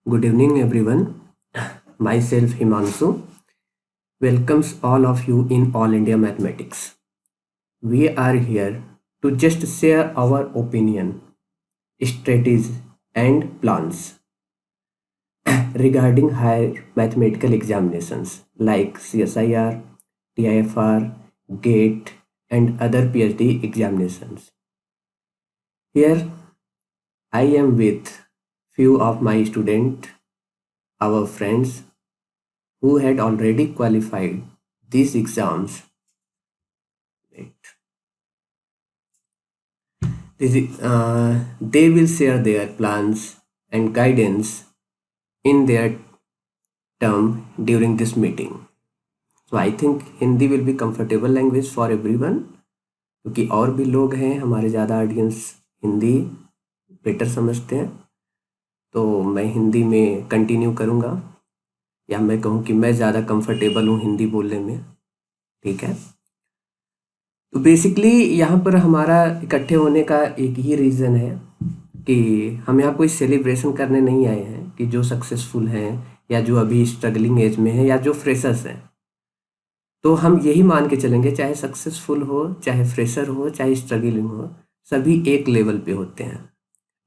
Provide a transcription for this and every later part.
Good evening, everyone. Myself, Himanshu, welcomes all of you in All India Mathematics. We are here to just share our opinion, strategies, and plans regarding higher mathematical examinations like CSIR, TIFR, GATE, and other PhD examinations. Here, I am with few of my students, our friends who had already qualified these exams. They will share their plans and guidance in their term during this meeting. So I think Hindi will be comfortable language for everyone, क्योंकि और भी लोग हैं, हमारे ज़्यादा audience Hindi better समझते हैं। तो मैं हिंदी में कंटिन्यू करूँगा, या मैं कहूँ कि मैं ज़्यादा कंफर्टेबल हूँ हिंदी बोलने में। ठीक है, तो बेसिकली यहाँ पर हमारा इकट्ठे होने का एक ही रीज़न है कि हम यहाँ कोई सेलिब्रेशन करने नहीं आए हैं कि जो सक्सेसफुल हैं या जो अभी स्ट्रगलिंग एज में हैं या जो फ्रेशर्स हैं। तो हम यही मान के चलेंगे, चाहे सक्सेसफुल हो, चाहे फ्रेशर हो, चाहे स्ट्रगलिंग हो, सभी एक लेवल पे होते हैं।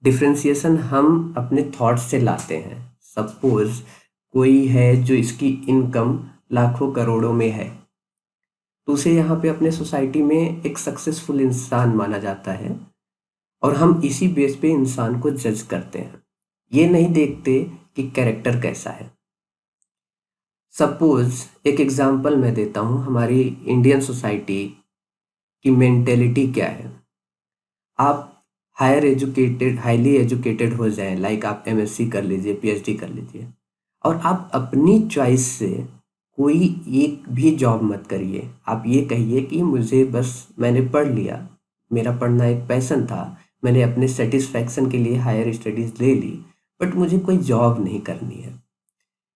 डिफ्रेंसिएशन हम अपने थॉट्स से लाते हैं। सपोज कोई है जो इसकी इनकम लाखों करोड़ों में है, तो उसे यहाँ पे अपने सोसाइटी में एक सक्सेसफुल इंसान माना जाता है, और हम इसी बेस पे इंसान को जज करते हैं। ये नहीं देखते कि कैरेक्टर कैसा है। सपोज एक एग्जांपल मैं देता हूँ, हमारी इंडियन सोसाइटी की मेंटेलिटी क्या है। आप हाईली एजुकेटेड हो जाएं, लाइक आप एमएससी कर लीजिए, पीएचडी कर लीजिए, और आप अपनी चॉइस से कोई एक भी जॉब मत करिए। आप ये कहिए कि मुझे बस, मैंने पढ़ लिया, मेरा पढ़ना एक पैशन था, मैंने अपने सेटिस्फैक्शन के लिए हायर स्टडीज़ ले ली, बट मुझे कोई जॉब नहीं करनी है,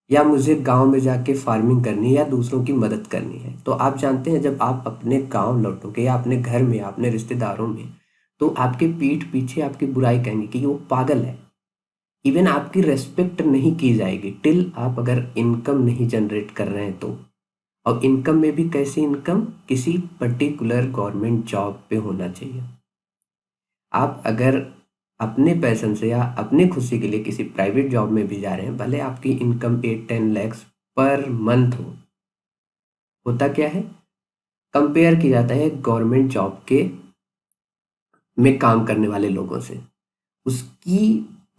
या मुझे गांव में जाके फार्मिंग करनी है या दूसरों की मदद करनी है। तो आप जानते हैं, जब आप अपने गांव लौटोगे या अपने घर में, अपने रिश्तेदारों में, तो आपके पीठ पीछे आपकी बुराई कहेंगे कि वो पागल है। इवन आपकी रेस्पेक्ट नहीं की जाएगी टिल आप अगर इनकम नहीं जनरेट कर रहे हैं तो। और इनकम में भी कैसी इनकम, किसी पर्टिकुलर गवर्नमेंट जॉब पे होना चाहिए। आप अगर अपने पैशन से या अपनी खुशी के लिए किसी प्राइवेट जॉब में भी जा रहे हैं, भले आपकी इनकम 8-10 लैक्स पर मंथ हो, होता क्या है, कंपेयर किया जाता है गवर्नमेंट जॉब के में काम करने वाले लोगों से। उसकी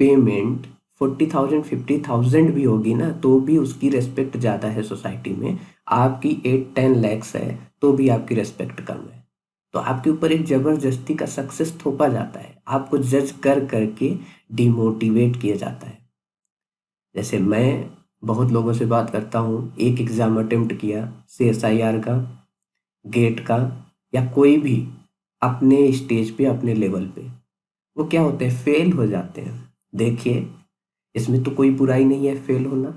पेमेंट 40,000 50,000 भी होगी ना, तो भी उसकी रेस्पेक्ट ज़्यादा है सोसाइटी में। आपकी 8-10 लैक्स है तो भी आपकी रेस्पेक्ट कम है। तो आपके ऊपर एक ज़बरदस्ती का सक्सेस थोपा जाता है, आपको जज कर करके डिमोटिवेट किया जाता है। जैसे मैं बहुत लोगों से बात करता हूँ, एक एग्ज़ाम अटेम्प्ट किया CSIR का, गेट का, या कोई भी अपने स्टेज पे, अपने लेवल पे, वो क्या होते हैं, फेल हो जाते हैं। देखिए, इसमें तो कोई बुराई नहीं है फेल होना।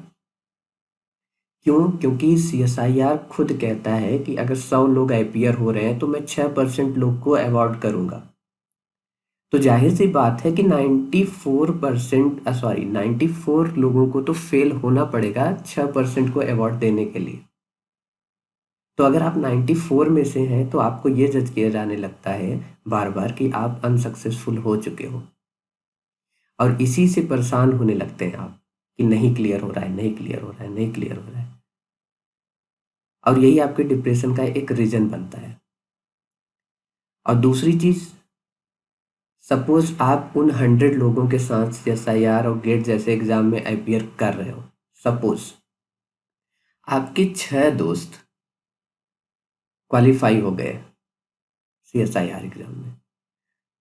क्यों? क्योंकि CSIR खुद कहता है कि अगर 100 लोग अपीयर हो रहे हैं तो मैं 6% लोग को अवॉर्ड करूंगा। तो जाहिर सी बात है कि 94 लोगों को तो फेल होना पड़ेगा 6% को अवॉर्ड देने के लिए। तो अगर आप 94 में से हैं तो आपको ये जज किया जाने लगता है बार बार कि आप अनसक्सेसफुल हो चुके हो, और इसी से परेशान होने लगते हैं आप कि नहीं क्लियर हो रहा है, नहीं क्लियर हो रहा है, नहीं क्लियर हो रहा है। और यही आपके डिप्रेशन का एक रीजन बनता है। और दूसरी चीज, सपोज आप उन 100 लोगों के साथ CSIR और गेट जैसे एग्जाम में अपीयर कर रहे हो। सपोज आपके 6 दोस्त क्वालिफाई हो गए CSIR एग्जाम में,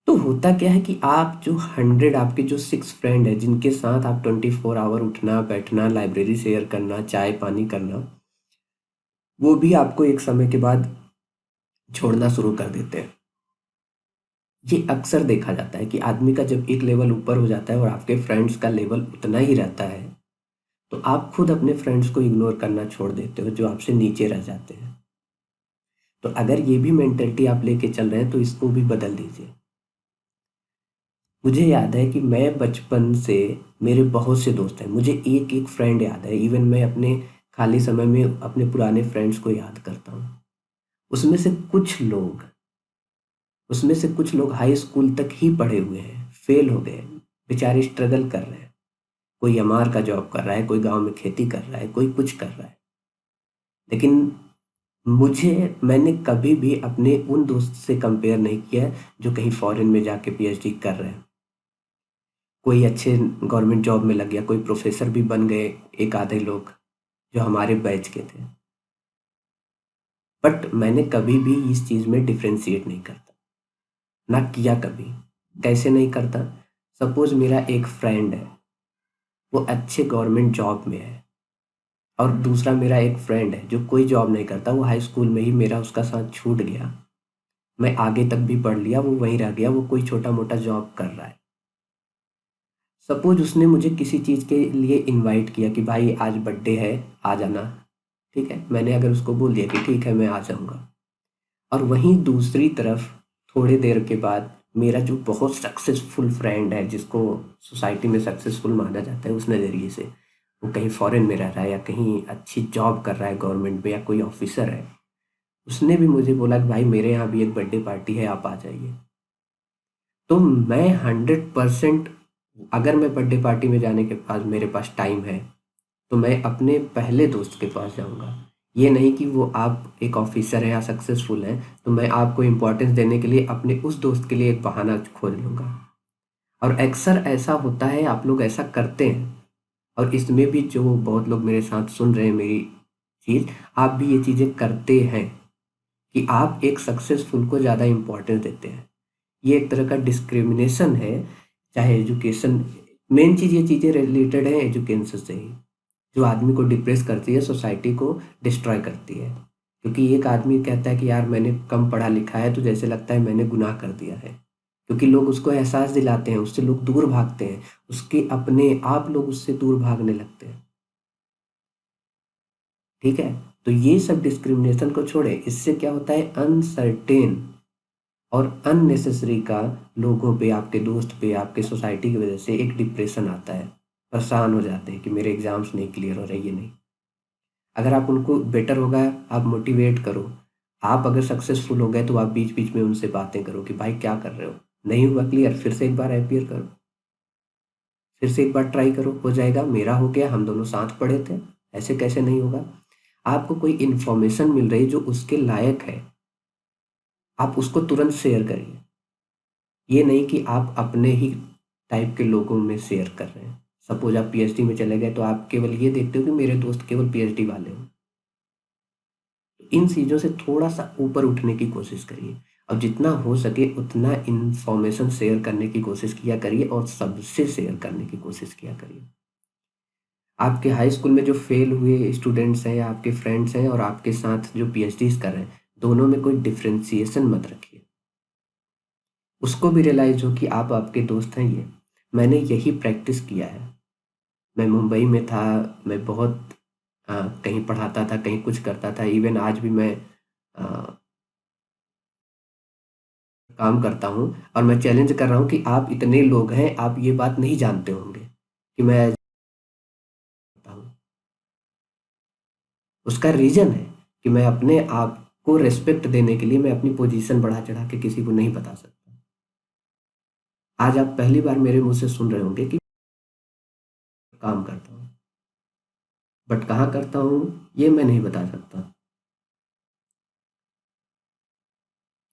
तो होता क्या है कि आप जो 100, आपके जो 6 फ्रेंड है जिनके साथ आप 24 आवर उठना बैठना, लाइब्रेरी शेयर करना, चाय पानी करना, वो भी आपको एक समय के बाद छोड़ना शुरू कर देते हैं। ये अक्सर देखा जाता है कि आदमी का जब एक लेवल ऊपर हो जाता है और आपके फ्रेंड्स का लेवल उतना ही रहता है, तो आप खुद अपने फ्रेंड्स को इग्नोर करना छोड़ देते हो जो आपसे नीचे रह जाते हैं। तो अगर ये भी मेंटेलिटी आप लेके चल रहे हैं तो इसको भी बदल दीजिए। मुझे याद है कि मैं बचपन से मेरे बहुत से दोस्त हैं। मुझे एक-एक फ्रेंड याद है। इवन मैं अपने खाली समय में अपने पुराने फ्रेंड्स को याद करता हूँ। उसमें से कुछ लोग उसमें से कुछ लोग हाई स्कूल तक ही पढ़े हुए हैं, फेल हो गए, बेचारे स्ट्रगल कर रहे हैं। कोई एमआर का जॉब कर रहा है, कोई गाँव में खेती कर रहा है, कोई कुछ कर रहा है। लेकिन मैंने कभी भी अपने उन दोस्त से कंपेयर नहीं किया जो कहीं फॉरेन में जाके पीएचडी कर रहे हैं। कोई अच्छे गवर्नमेंट जॉब में लग गया, कोई प्रोफेसर भी बन गए, एक आधे लोग जो हमारे बैच के थे। बट मैंने कभी भी इस चीज़ में डिफरेंशिएट नहीं करता, ना किया कभी। कैसे नहीं करता? सपोज मेरा एक फ्रेंड है, वो अच्छे गवर्नमेंट जॉब में है, और दूसरा मेरा एक फ्रेंड है जो कोई जॉब नहीं करता, वो हाई स्कूल में ही मेरा उसका साथ छूट गया। मैं आगे तक भी पढ़ लिया, वो वहीं रह गया, वो कोई छोटा मोटा जॉब कर रहा है। सपोज उसने मुझे किसी चीज़ के लिए इनवाइट किया कि भाई आज बर्थडे है, आ जाना। ठीक है, मैंने अगर उसको बोल दिया कि ठीक है मैं आ जाऊँगा, और वहीं दूसरी तरफ थोड़ी देर के बाद मेरा जो बहुत सक्सेसफुल फ्रेंड है, जिसको सोसाइटी में सक्सेसफुल माना जाता है उस नज़रिए से, वो कहीं फॉरेन में रह रहा है या कहीं अच्छी जॉब कर रहा है गवर्नमेंट में या कोई ऑफिसर है, उसने भी मुझे बोला कि भाई मेरे यहाँ भी एक बर्थडे पार्टी है, आप आ जाइए। तो मैं 100%, अगर मैं बर्थडे पार्टी में जाने के बाद मेरे पास टाइम है, तो मैं अपने पहले दोस्त के पास जाऊँगा। ये नहीं कि वो आप एक ऑफ़िसर हैं या सक्सेसफुल हैं, तो मैं आपको इम्पोर्टेंस देने के लिए अपने उस दोस्त के लिए एक बहाना खोज लूँगा। और अक्सर ऐसा होता है, आप लोग ऐसा करते हैं, और इसमें भी जो बहुत लोग मेरे साथ सुन रहे हैं मेरी चीज़, आप भी ये चीज़ें करते हैं कि आप एक सक्सेसफुल को ज़्यादा इम्पोर्टेंस देते हैं। ये एक तरह का डिस्क्रिमिनेशन है, चाहे एजुकेशन, मेन चीज़ ये चीज़ें रिलेटेड है एजुकेशन से ही, जो आदमी को डिप्रेस करती है, सोसाइटी को डिस्ट्रॉय करती है। क्योंकि एक आदमी कहता है कि यार मैंने कम पढ़ा लिखा है, तो जैसे लगता है मैंने गुनाह कर दिया है। क्योंकि लोग उसको एहसास दिलाते हैं, उससे लोग दूर भागते हैं, उसके अपने आप लोग उससे दूर भागने लगते हैं। ठीक है? तो ये सब डिस्क्रिमिनेशन को छोड़े, इससे क्या होता है, अनसर्टेन और अननेसेसरी का लोगों पे, आपके दोस्त पे, आपके सोसाइटी की वजह से एक डिप्रेशन आता है। परेशान हो जाते हैं कि मेरे एग्ज़ाम्स नहीं क्लियर हो रहे, ये नहीं। अगर आप उनको बेटर होगा, आप मोटिवेट करो। आप अगर सक्सेसफुल हो गए तो आप बीच-बीच में उनसे बातें करो कि भाई क्या कर रहे हो? नहीं हुआ क्लियर, फिर से एक बार अपीयर करो। फिर से एक बार ट्राई करो, हो जाएगा। मेरा हो गया, हम दोनों साथ पढ़े थे, ऐसे कैसे नहीं होगा? आपको कोई इन्फॉर्मेशन मिल रही जो उसके लायक है, आप उसको तुरंत शेयर करिए। ये नहीं कि आप अपने ही टाइप के लोगों में शेयर कर रहे हैं। सपोज़ आप पीएचडी में चले गए, तो आप केवल ये देखते हो कि मेरे दोस्त केवल पीएचडी वाले हों। इन चीज़ों से थोड़ा-सा ऊपर उठने की कोशिश करिए, और जितना हो सके उतना इन्फॉर्मेशन शेयर करने की कोशिश किया करिए, और सबसे शेयर करने की कोशिश किया करिए। आपके हाई स्कूल में जो फेल हुए स्टूडेंट्स हैं या आपके फ्रेंड्स हैं और आपके साथ जो पीएचडीज़ कर रहे हैं, दोनों में कोई डिफरेंशिएशन मत रखिए। उसको भी रियलाइज़ हो कि आप आपके दोस्त हैं ये। मैंने यही प्रैक्टिस किया है। मैं मुंबई में था, मैं बहुत कहीं पढ़ाता था, कहीं कुछ करता था। इवन आज भी मैं अ, काम करता हूँ, और मैं चैलेंज कर रहा हूँ कि आप इतने लोग हैं, आप ये बात नहीं जानते होंगे कि मैं करता हूँ। उसका रीज़न है कि मैं अपने आप को रिस्पेक्ट देने के लिए मैं अपनी पोजीशन बढ़ा-चढ़ा के किसी को नहीं बता सकता। आज आप पहली बार मेरे मुँह से सुन रहे होंगे कि काम करता हूँ, बट कहाँ करता हूँ, ये मैं नहीं बता सकता।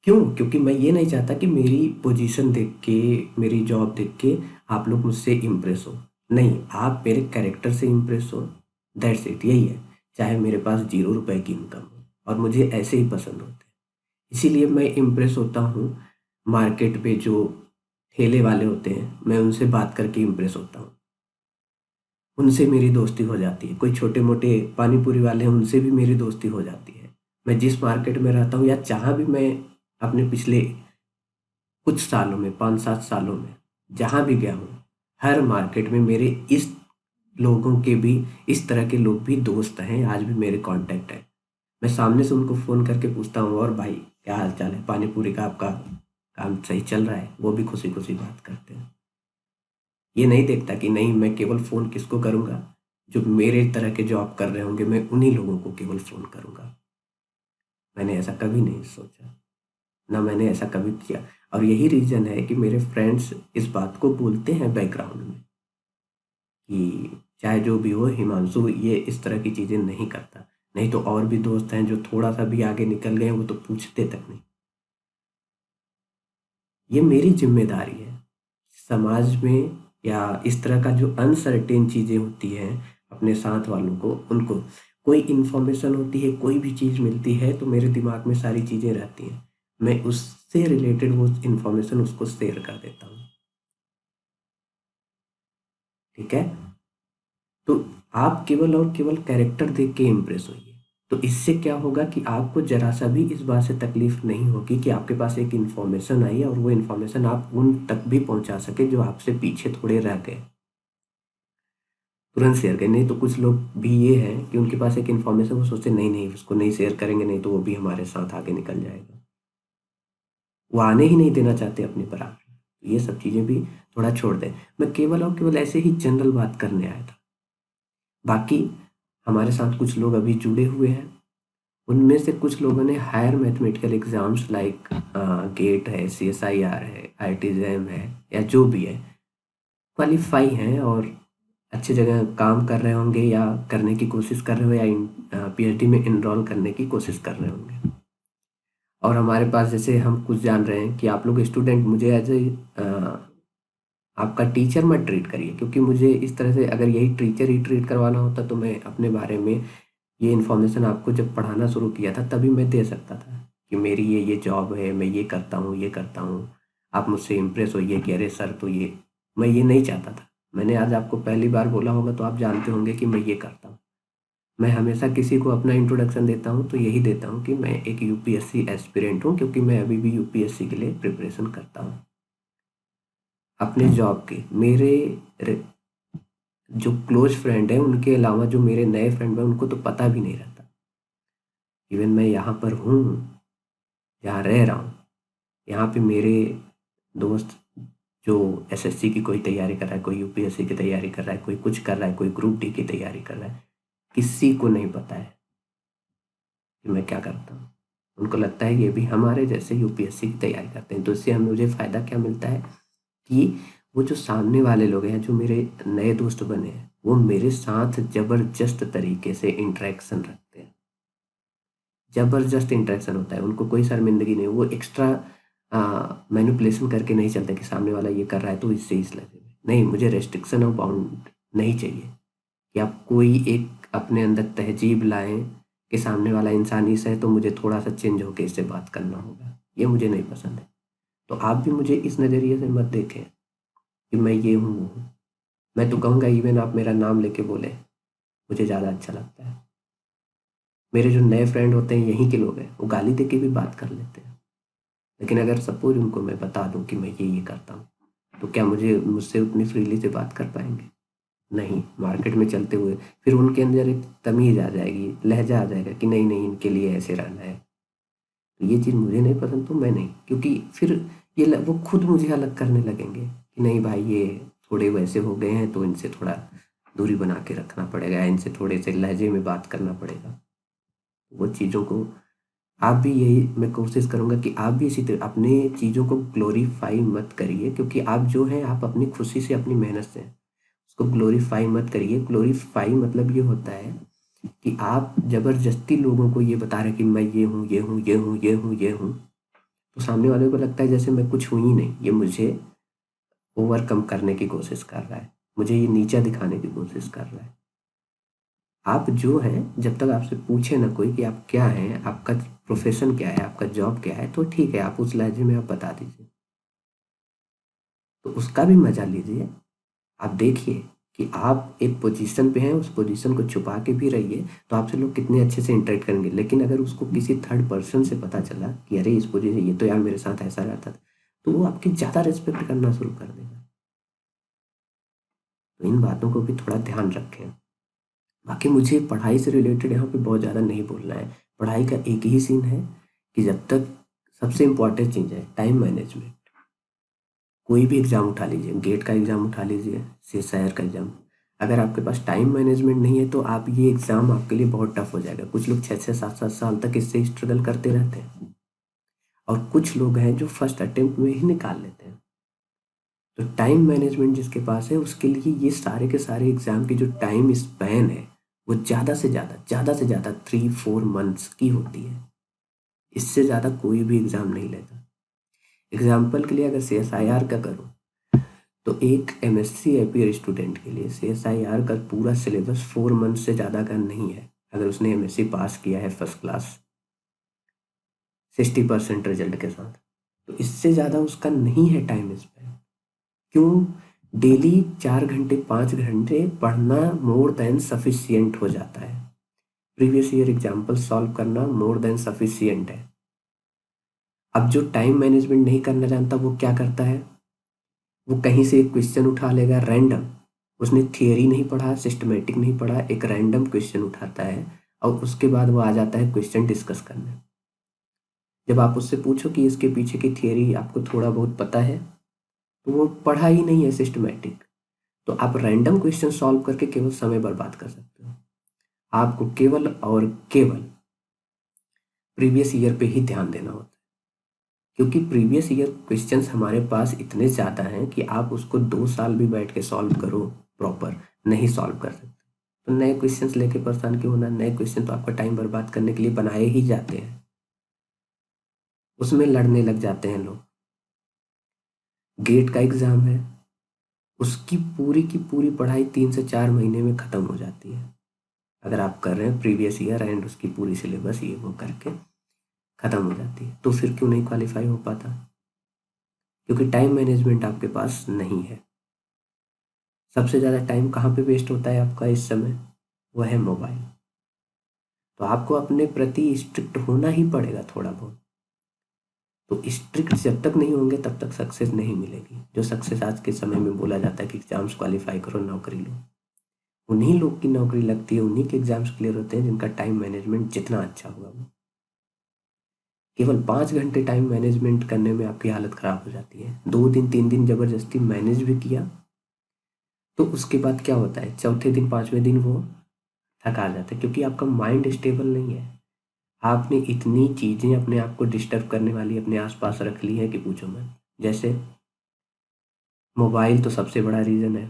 क्यों? क्योंकि मैं ये नहीं चाहता कि मेरी पोजीशन देख के, मेरी जॉब देख के आप लोग मुझसे इम्प्रेस हो। नहीं, आप मेरे कैरेक्टर से इम्प्रेस हो, दैट्स इट, यही है। चाहे मेरे पास ₹0 की इनकम हो, और मुझे ऐसे ही पसंद होते हैं। इसीलिए मैं इम्प्रेस होता हूँ, मार्केट पे जो ठेले वाले होते हैं, मैं उनसे बात करके इम्प्रेस होता हूँ। उनसे मेरी दोस्ती हो जाती है। कोई छोटे-मोटे पानी पूरी वाले हैं, उनसे भी मेरी दोस्ती हो जाती है। मैं जिस मार्केट में रहता हूँ या जहाँ भी मैं अपने पिछले कुछ सालों में, 5-7 सालों में जहाँ भी गया हूँ, हर मार्केट में मेरे इस लोगों के भी, इस तरह के लोग भी दोस्त हैं, आज भी मेरे कॉन्टैक्ट हैं। मैं सामने से उनको फ़ोन करके पूछता हूँ, और भाई क्या हाल-चाल है? पानी पूरी का आपका काम सही चल रहा है? वो भी खुशी-खुशी बात करते हैं। ये नहीं देखता कि नहीं मैं केवल फ़ोन किसको करूँगा, जो मेरे तरह के जॉब कर रहे होंगे, मैं उन्हीं लोगों को केवल फ़ोन करूँगा। मैंने ऐसा कभी नहीं सोचा, ना मैंने ऐसा कभी किया। और यही रीज़न है कि मेरे फ्रेंड्स इस बात को बोलते हैं बैकग्राउंड में कि चाहे जो भी हो, हिमांशु ये इस तरह की चीज़ें नहीं करता। नहीं तो और भी दोस्त हैं जो थोड़ा-सा भी आगे निकल गए हैं, वो तो पूछते तक नहीं। ये मेरी ज़िम्मेदारी है। समाज में या इस तरह का जो अनसर्टेन चीज़ें होती हैं अपने साथ वालों को, उनको कोई इन्फॉर्मेशन होती है, कोई भी चीज़ मिलती है तो मेरे दिमाग में सारी चीज़ें रहती हैं। मैं उससे रिलेटेड वो इन्फॉर्मेशन उसको शेयर कर देता हूँ। ठीक है? तो आप केवल और केवल कैरेक्टर देख के इम्प्रेस होइए। तो इससे क्या होगा कि आपको ज़रा-सा भी इस बात से तकलीफ़ नहीं होगी कि आपके पास एक इन्फॉर्मेशन आई और वो इन्फॉर्मेशन आप उन तक भी पहुँचा सकें जो आपसे पीछे थोड़े रह गए। तुरंत शेयर करें, नहीं तो कुछ लोग भी ये हैं कि उनके पास एक इन्फॉर्मेशन, वो सोचते नहीं, नहीं उसको नहीं शेयर करेंगे, नहीं तो वो भी हमारे साथ आगे निकल जाएगा। वो आने ही नहीं देना चाहते अपनी बराबरी। ये सब चीज़ें भी थोड़ा छोड़ दें। मैं केवल और केवल ऐसे ही जनरल बात करने आया था। बाकी हमारे साथ कुछ लोग अभी जुड़े हुए हैं। उनमें से कुछ लोगों ने higher mathematical exams like GATE है, सीएसआईआर है, आईआईटी-जेईई है या जो भी है, क्वालीफाई हैं और अच्छी जगह काम कर रहे होंगे या करने की कोशिश कर रहे हो या पीएचडी में एनरोल करने की कोशिश कर रहे होंगे। और हमारे पास जैसे हम कुछ जान रहे हैं कि आप लोग स्टूडेंट मुझे एज ए आपका टीचर मत ट्रीट करिए, क्योंकि मुझे इस तरह से अगर यही टीचर ही ट्रीट करवाना होता तो मैं अपने बारे में ये इन्फॉर्मेशन आपको जब पढ़ाना शुरू किया था तभी मैं दे सकता था कि मेरी ये जॉब है, मैं ये करता हूँ, ये करता हूँ। आप मुझसे इम्प्रेस होइए कि अरे सर तो ये, मैं ये नहीं चाहता था। मैंने आज आपको पहली बार बोला होगा तो आप जानते होंगे कि मैं ये करता हूँ। मैं हमेशा किसी को अपना इंट्रोडक्शन देता हूँ तो यही देता हूँ कि मैं एक यूपीएससी एस्पिरेंट हूँ, क्योंकि मैं अभी भी यूपीएससी के लिए प्रिपरेशन करता हूँ अपने जॉब की। मेरे जो क्लोज फ्रेंड है उनके अलावा जो मेरे नए फ्रेंड हैं उनको तो पता भी नहीं रहता इवन मैं यहाँ पर हूँ, यहाँ रह रहा हूँ। यहाँ पे मेरे दोस्त जो एसएससी की कोई तैयारी कर रहा है, कोई यूपीएससी की तैयारी कर रहा है, कोई कुछ कर रहा है, कोई ग्रुप डी की तैयारी कर रहा है, किसी को नहीं पता है कि मैं क्या करता हूँ। उनको लगता है ये भी हमारे जैसे यूपीएससी की तैयारी करते हैं। तो इससे हम मुझे फ़ायदा क्या मिलता है कि वो जो सामने वाले लोग हैं, जो मेरे नए दोस्त बने हैं, वो मेरे साथ ज़बरदस्त तरीके से इंटरेक्शन रखते हैं। ज़बरदस्त इंटरेक्शन होता है, उनको कोई शर्मिंदगी नहीं, वो एक्स्ट्रा मैनिपुलेशन करके नहीं चलते कि सामने वाला ये कर रहा है तो इससे इस लगे। नहीं, मुझे रेस्ट्रिक्शन और बाउंड नहीं चाहिए कि आप कोई एक अपने अंदर तहज़ीब लाएँ कि सामने वाला इंसान इस है तो मुझे थोड़ा-सा चेंज होके इससे बात करना होगा। ये मुझे नहीं पसंद है। तो आप भी मुझे इस नज़रिए से मत देखें कि मैं ये हूँ, वो हूँ। मैं तो कहूँगा इवन आप मेरा नाम लेके बोलें, मुझे ज़्यादा अच्छा लगता है। मेरे जो नए फ्रेंड होते हैं यहीं के लोग हैं, वो गाली दे के भी बात कर लेते हैं। लेकिन अगर सपोज़ उनको मैं बता दूँ कि मैं ये करता हूँ, तो क्या मुझसे उतनी फ्रीली से बात कर पाएँगे? नहीं, मार्केट में चलते हुए फिर उनके अंदर एक तमीज़ आ जाएगी, लहज़ा आ जाएगा कि नहीं, नहीं इनके लिए ऐसे रहना है। तो ये चीज़ मुझे नहीं पसंद तो मैं नहीं, क्योंकि फिर वो खुद मुझे अलग करने लगेंगे कि नहीं भाई ये थोड़े वैसे हो गए हैं तो इनसे थोड़ा दूरी बना के रखना पड़ेगा, इनसे थोड़े से लहजे में बात करना पड़ेगा। वो चीज़ों को आप भी यही मैं कोशिश करूँगा कि आप भी इसी तरह अपने चीज़ों को ग्लोरीफाई मत करिए, क्योंकि आप जो हैं आप अपनी खुशी से, अपनी मेहनत से हैं। उसको ग्लोरीफाई मत करिए। ग्लोरीफाई मतलब ये होता है कि आप ज़बरदस्ती लोगों को ये बता रहे हैं कि मैं ये हूँ, ये हूँ, ये हूँ, ये हूँ, ये हूँ। तो सामने वाले को लगता है जैसे मैं कुछ हूँ ही नहीं, ये मुझे ओवरकम करने की कोशिश कर रहा है, मुझे ये नीचा दिखाने की कोशिश कर रहा है। आप जो हैं, जब तक आपसे पूछे ना कोई कि आप क्या हैं, आपका प्रोफ़ेशन क्या है, आपका जॉब क्या है, तो ठीक है, आप उस लहज़े में आप बता दीजिए। तो उसका भी मज़ा लीजिए। आप देखिए कि आप एक पोजीशन पे हैं, उस पोजीशन को छुपा के भी रहिए, तो आपसे लोग कितने अच्छे से इंटरेक्ट करेंगे। लेकिन अगर उसको किसी थर्ड पर्सन से पता चला कि अरे इस पोजीशन, ये तो यार मेरे साथ ऐसा रहता था, तो वो आपकी ज़्यादा रिस्पेक्ट करना शुरू कर देगा। तो इन बातों को भी थोड़ा ध्यान रखें। बाकी मुझे पढ़ाई से रिलेटेड यहाँ पे बहुत ज़्यादा नहीं बोलना है। पढ़ाई का एक ही सीन है कि जब तक सबसे इम्पोर्टेंट चीज़ है टाइम मैनेजमेंट। कोई भी एग्ज़ाम उठा लीजिए, गेट का एग्ज़ाम उठा लीजिए, सीएसआईआर का एग्ज़ाम, अगर आपके पास टाइम मैनेजमेंट नहीं है तो आप ये एग्ज़ाम आपके लिए बहुत टफ हो जाएगा। कुछ लोग 6-6 7-7 साल तक इससे स्ट्रगल करते रहते हैं और कुछ लोग हैं जो फर्स्ट अटेम्प्ट में ही निकाल लेते हैं। तो टाइम मैनेजमेंट जिसके पास है उसके लिए ये सारे के सारे एग्ज़ाम की जो टाइम स्पैन है वो ज़्यादा से ज़्यादा 3-4 मंथ्स की होती है। इससे ज़्यादा कोई भी एग्ज़ाम नहीं लेता। एग्ज़ाम्पल के लिए अगर सीएसआईआर का करूँ तो एक एमएससी एपीयर स्टूडेंट के लिए सीएसआईआर का पूरा सिलेबस 4 मंथ से ज़्यादा का नहीं है। अगर उसने एमएससी पास किया है फर्स्ट क्लास 60% रिजल्ट के साथ, तो इससे ज़्यादा उसका नहीं है टाइम स्पेंड। क्यों? डेली 4 घंटे 5 घंटे पढ़ना मोर देन सफिशियंट हो जाता है। प्रीवियस ईयर एग्जाम्पल सॉल्व करना मोर देन सफिशियंट है। अब जो टाइम मैनेजमेंट नहीं करना जानता वो क्या करता है, वो कहीं से एक क्वेश्चन उठा लेगा रैंडम, उसने थियरी नहीं पढ़ा, सिस्टमेटिक नहीं पढ़ा, एक रैंडम क्वेश्चन उठाता है और उसके बाद वो आ जाता है क्वेश्चन डिस्कस करने। जब आप उससे पूछो कि इसके पीछे की थियरी आपको थोड़ा बहुत पता है, तो वो पढ़ा ही नहीं है सिस्टमेटिक। तो आप रैंडम क्वेश्चन सॉल्व करके केवल समय बर्बाद कर सकते हो। आपको केवल और केवल प्रीवियस ईयर पे ही ध्यान देना होता है, क्योंकि प्रीवियस ईयर क्वेश्चंस हमारे पास इतने ज़्यादा हैं कि आप उसको 2 साल भी बैठ के सॉल्व करो प्रॉपर, नहीं सॉल्व कर सकते। तो नए क्वेश्चंस लेके परेशान क्यों होना? नए क्वेश्चन तो आपका टाइम बर्बाद करने के लिए बनाए ही जाते हैं, उसमें लड़ने लग जाते हैं लोग। गेट का एग्ज़ाम है, उसकी पूरी की पूरी पढ़ाई 3 से 4 महीने में ख़त्म हो जाती है। अगर आप कर रहे हैं प्रीवियस ईयर एंड उसकी पूरी सिलेबस ये वो करके ख़त्म हो जाती है, तो फिर क्यों नहीं क्वालिफाई हो पाता? क्योंकि टाइम मैनेजमेंट आपके पास नहीं है। सबसे ज़्यादा टाइम कहाँ पे वेस्ट होता है आपका इस समय? वह है मोबाइल। तो आपको अपने प्रति स्ट्रिक्ट होना ही पड़ेगा थोड़ा बहुत। तो स्ट्रिक्ट जब तक नहीं होंगे तब तक सक्सेस नहीं मिलेगी। जो सक्सेस आज के समय में बोला जाता है कि एग्जाम्स क्वालिफाई करो, नौकरी लो, उन्हीं लोग की नौकरी लगती है, उन्हीं के एग्जाम्स क्लियर होते हैं जिनका टाइम मैनेजमेंट जितना अच्छा हुआ वो। केवल 5 घंटे टाइम मैनेजमेंट करने में आपकी हालत ख़राब हो जाती है। 2 दिन 3 दिन ज़बरदस्ती मैनेज भी किया तो उसके बाद क्या होता है, चौथे दिन 5वें दिन वो थका जाता है, क्योंकि आपका माइंड स्टेबल नहीं है। आपने इतनी चीज़ें अपने आप को डिस्टर्ब करने वाली अपने आसपास रख ली है कि पूछो मत। जैसे मोबाइल तो सबसे बड़ा रीज़न है।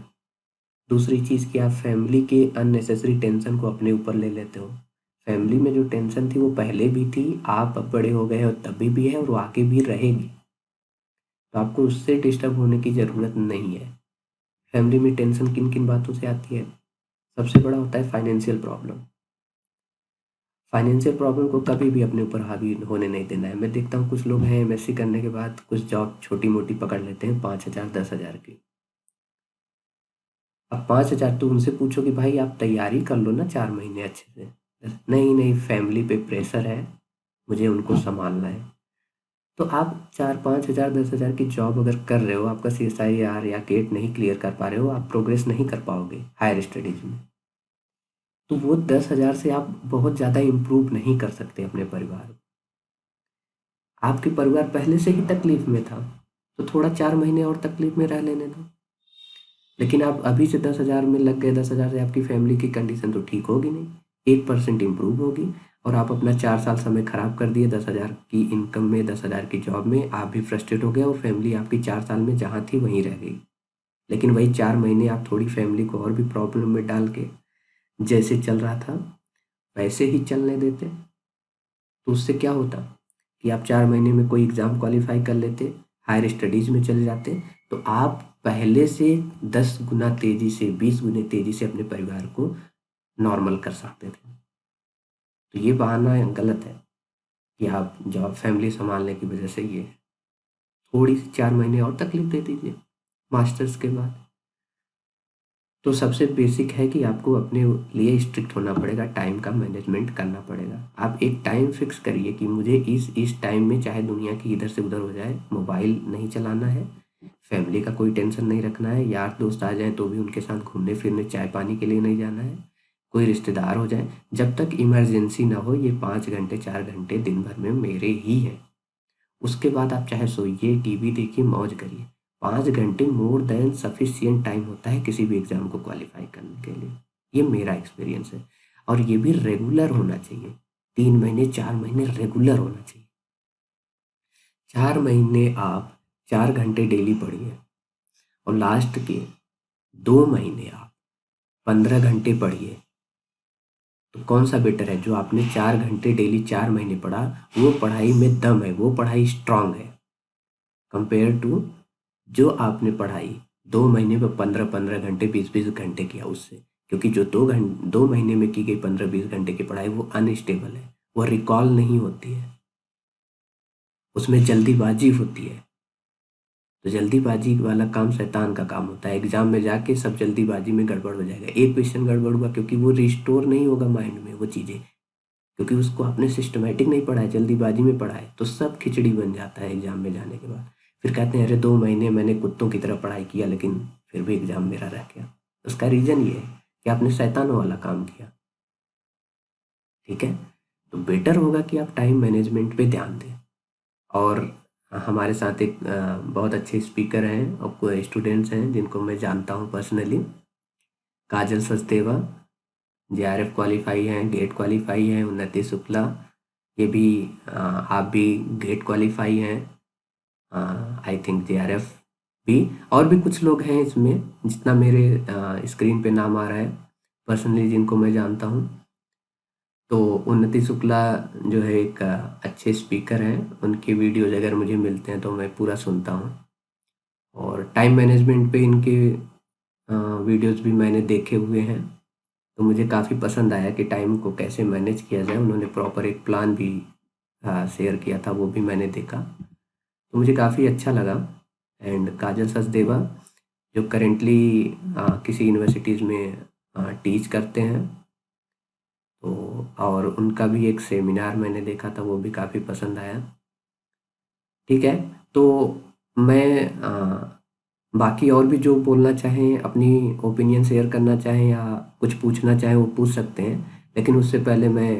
दूसरी चीज़ कि आप फैमिली के अननेसेसरी टेंशन को अपने ऊपर ले लेते हो। फैमिली में जो टेंशन थी वो पहले भी थी, आप अब बड़े हो गए हो तभी भी है और वो आगे भी रहेगी। तो आपको उससे डिस्टर्ब होने की ज़रूरत नहीं है। फैमिली में टेंशन किन किन बातों से आती है? सबसे बड़ा होता है फाइनेंशियल प्रॉब्लम। फाइनेंशियल प्रॉब्लम को कभी भी अपने ऊपर हावी होने नहीं देना है। मैं देखता हूँ कुछ लोग हैं एमएससी करने के बाद कुछ जॉब छोटी मोटी पकड़ लेते हैं 5,000 10,000 की। अब 5,000 तो उनसे पूछो कि भाई आप तैयारी कर लो ना 4 महीने अच्छे से। नहीं नहीं, फैमिली पे प्रेशर है, मुझे उनको संभालना है। तो आप 4-5 हज़ार 10,000 की जॉब अगर कर रहे हो, आपका सीएसआईआर या गेट नहीं क्लियर कर पा रहे हो, आप प्रोग्रेस नहीं कर पाओगे हायर स्टडीज में, तो वो 10,000 से आप बहुत ज़्यादा इम्प्रूव नहीं कर सकते अपने परिवार को। आपके परिवार पहले से ही तकलीफ में था, तो थोड़ा 4 महीने और तकलीफ में रह लेने दो। लेकिन आप अभी से 10,000 में लग गए, 10,000 से आपकी फैमिली की कंडीशन तो ठीक होगी नहीं, 1% इम्प्रूव होगी और आप अपना 4 साल समय खराब कर दिए 10,000 की इनकम में, 10,000 की जॉब में। आप भी फ्रस्ट्रेट हो गए और फैमिली आपकी 4 साल में जहाँ थी वहीं रह गई। लेकिन वही 4 महीने आप थोड़ी फैमिली को और भी प्रॉब्लम में डाल के जैसे चल रहा था वैसे ही चलने देते, तो उससे क्या होता कि आप 4 महीने में कोई एग्ज़ाम क्वालिफाई कर लेते, हायर स्टडीज़ में चले जाते, तो आप पहले से 10 गुना तेज़ी से, 20 गुने तेज़ी से अपने परिवार को नॉर्मल कर सकते थे। तो ये बहाना गलत है कि आप जॉब फैमिली सँभालने की वजह से ये थोड़ी सी 4 महीने और तकलीफ़ दे दीजिए मास्टर्स के बाद। तो सबसे बेसिक है कि आपको अपने लिए स्ट्रिक्ट होना पड़ेगा, टाइम का मैनेजमेंट करना पड़ेगा। आप एक टाइम फिक्स करिए कि मुझे इस टाइम में चाहे दुनिया की इधर से उधर हो जाए, मोबाइल नहीं चलाना है, फैमिली का कोई टेंशन नहीं रखना है, यार दोस्त आ जाएँ तो भी उनके साथ घूमने फिरने चाय पानी के लिए नहीं जाना है, कोई रिश्तेदार हो जाए, जब तक इमरजेंसी ना हो, ये 5 घंटे 4 घंटे दिन भर में मेरे ही हैं। उसके बाद आप चाहे सोइए, टीवी देखिए, मौज करिए। 5 घंटे मोर देन सफिशिएंट टाइम होता है किसी भी एग्ज़ाम को क्वालिफ़ाई करने के लिए। ये मेरा एक्सपीरियंस है और ये भी रेगुलर होना चाहिए। 3 महीने, 4 महीने रेगुलर होना चाहिए। 4 महीने आप 4 घंटे डेली पढ़िए और लास्ट के 2 महीने आप 15 घंटे पढ़िए। तो कौन सा बेटर है? जो आपने 4 घंटे डेली 4 महीने पढ़ा, वो पढ़ाई में दम है, वो पढ़ाई स्ट्रांग है, कंपेयर टू जो आपने पढ़ाई 2 महीने में 15-15 घंटे, 20-20 घंटे किया उससे। क्योंकि जो 2 महीने में की गई 15-20 घंटे की पढ़ाई वो अनस्टेबल है, वो रिकॉल नहीं होती है, उसमें जल्दीबाजी होती है। तो जल्दीबाजी वाला काम शैतान का काम होता है। एग्जाम में जाके सब जल्दीबाजी में गड़बड़ हो जाएगा। एक क्वेश्चन गड़बड़ हुआ क्योंकि वो रिस्टोर नहीं होगा माइंड में वो चीज़ें, क्योंकि उसको आपने सिस्टमेटिक नहीं पढ़ा है, जल्दीबाजी में पढ़ा है, तो सब खिचड़ी बन जाता है एग्जाम में जाने के बाद। फिर कहते हैं अरे 2 महीने मैंने कुत्तों की तरह पढ़ाई किया लेकिन फिर भी एग्जाम मेरा रह गया। उसका रीज़न ये है कि आपने शैतानों वाला काम किया। ठीक है, तो बेटर होगा कि आप टाइम मैनेजमेंट पे ध्यान दें। और हमारे साथ एक बहुत अच्छे स्पीकर हैं और कोई स्टूडेंट्स हैं जिनको मैं जानता हूँ पर्सनली। काजल सचदेवा जेआरएफ क्वालिफाई हैं, गेट क्वालिफाई हैं। उन्नति शुक्ला, ये भी आप भी गेट क्वालिफाई हैं, आई थिंक जेआरएफ भी। और भी कुछ लोग हैं इसमें, जितना मेरे स्क्रीन पे नाम आ रहा है पर्सनली जिनको मैं जानता हूँ। तो उन्नति शुक्ला जो है एक अच्छे स्पीकर हैं, उनके वीडियोज़ अगर मुझे मिलते हैं तो मैं पूरा सुनता हूँ। और टाइम मैनेजमेंट पे इनके वीडियोज़ भी मैंने देखे हुए हैं, तो मुझे काफ़ी पसंद आया कि टाइम को कैसे मैनेज किया जाए। उन्होंने प्रॉपर एक प्लान भी शेयर किया था, वो भी मैंने देखा, तो मुझे काफ़ी अच्छा लगा। एंड काजल सचदेवा जो करेंटली किसी यूनिवर्सिटीज़ में टीच करते हैं, तो और उनका भी एक सेमिनार मैंने देखा था, वो भी काफ़ी पसंद आया। ठीक है, तो मैं बाकी और भी जो बोलना चाहें, अपनी ओपिनियन शेयर करना चाहें या कुछ पूछना चाहें वो पूछ सकते हैं। लेकिन उससे पहले मैं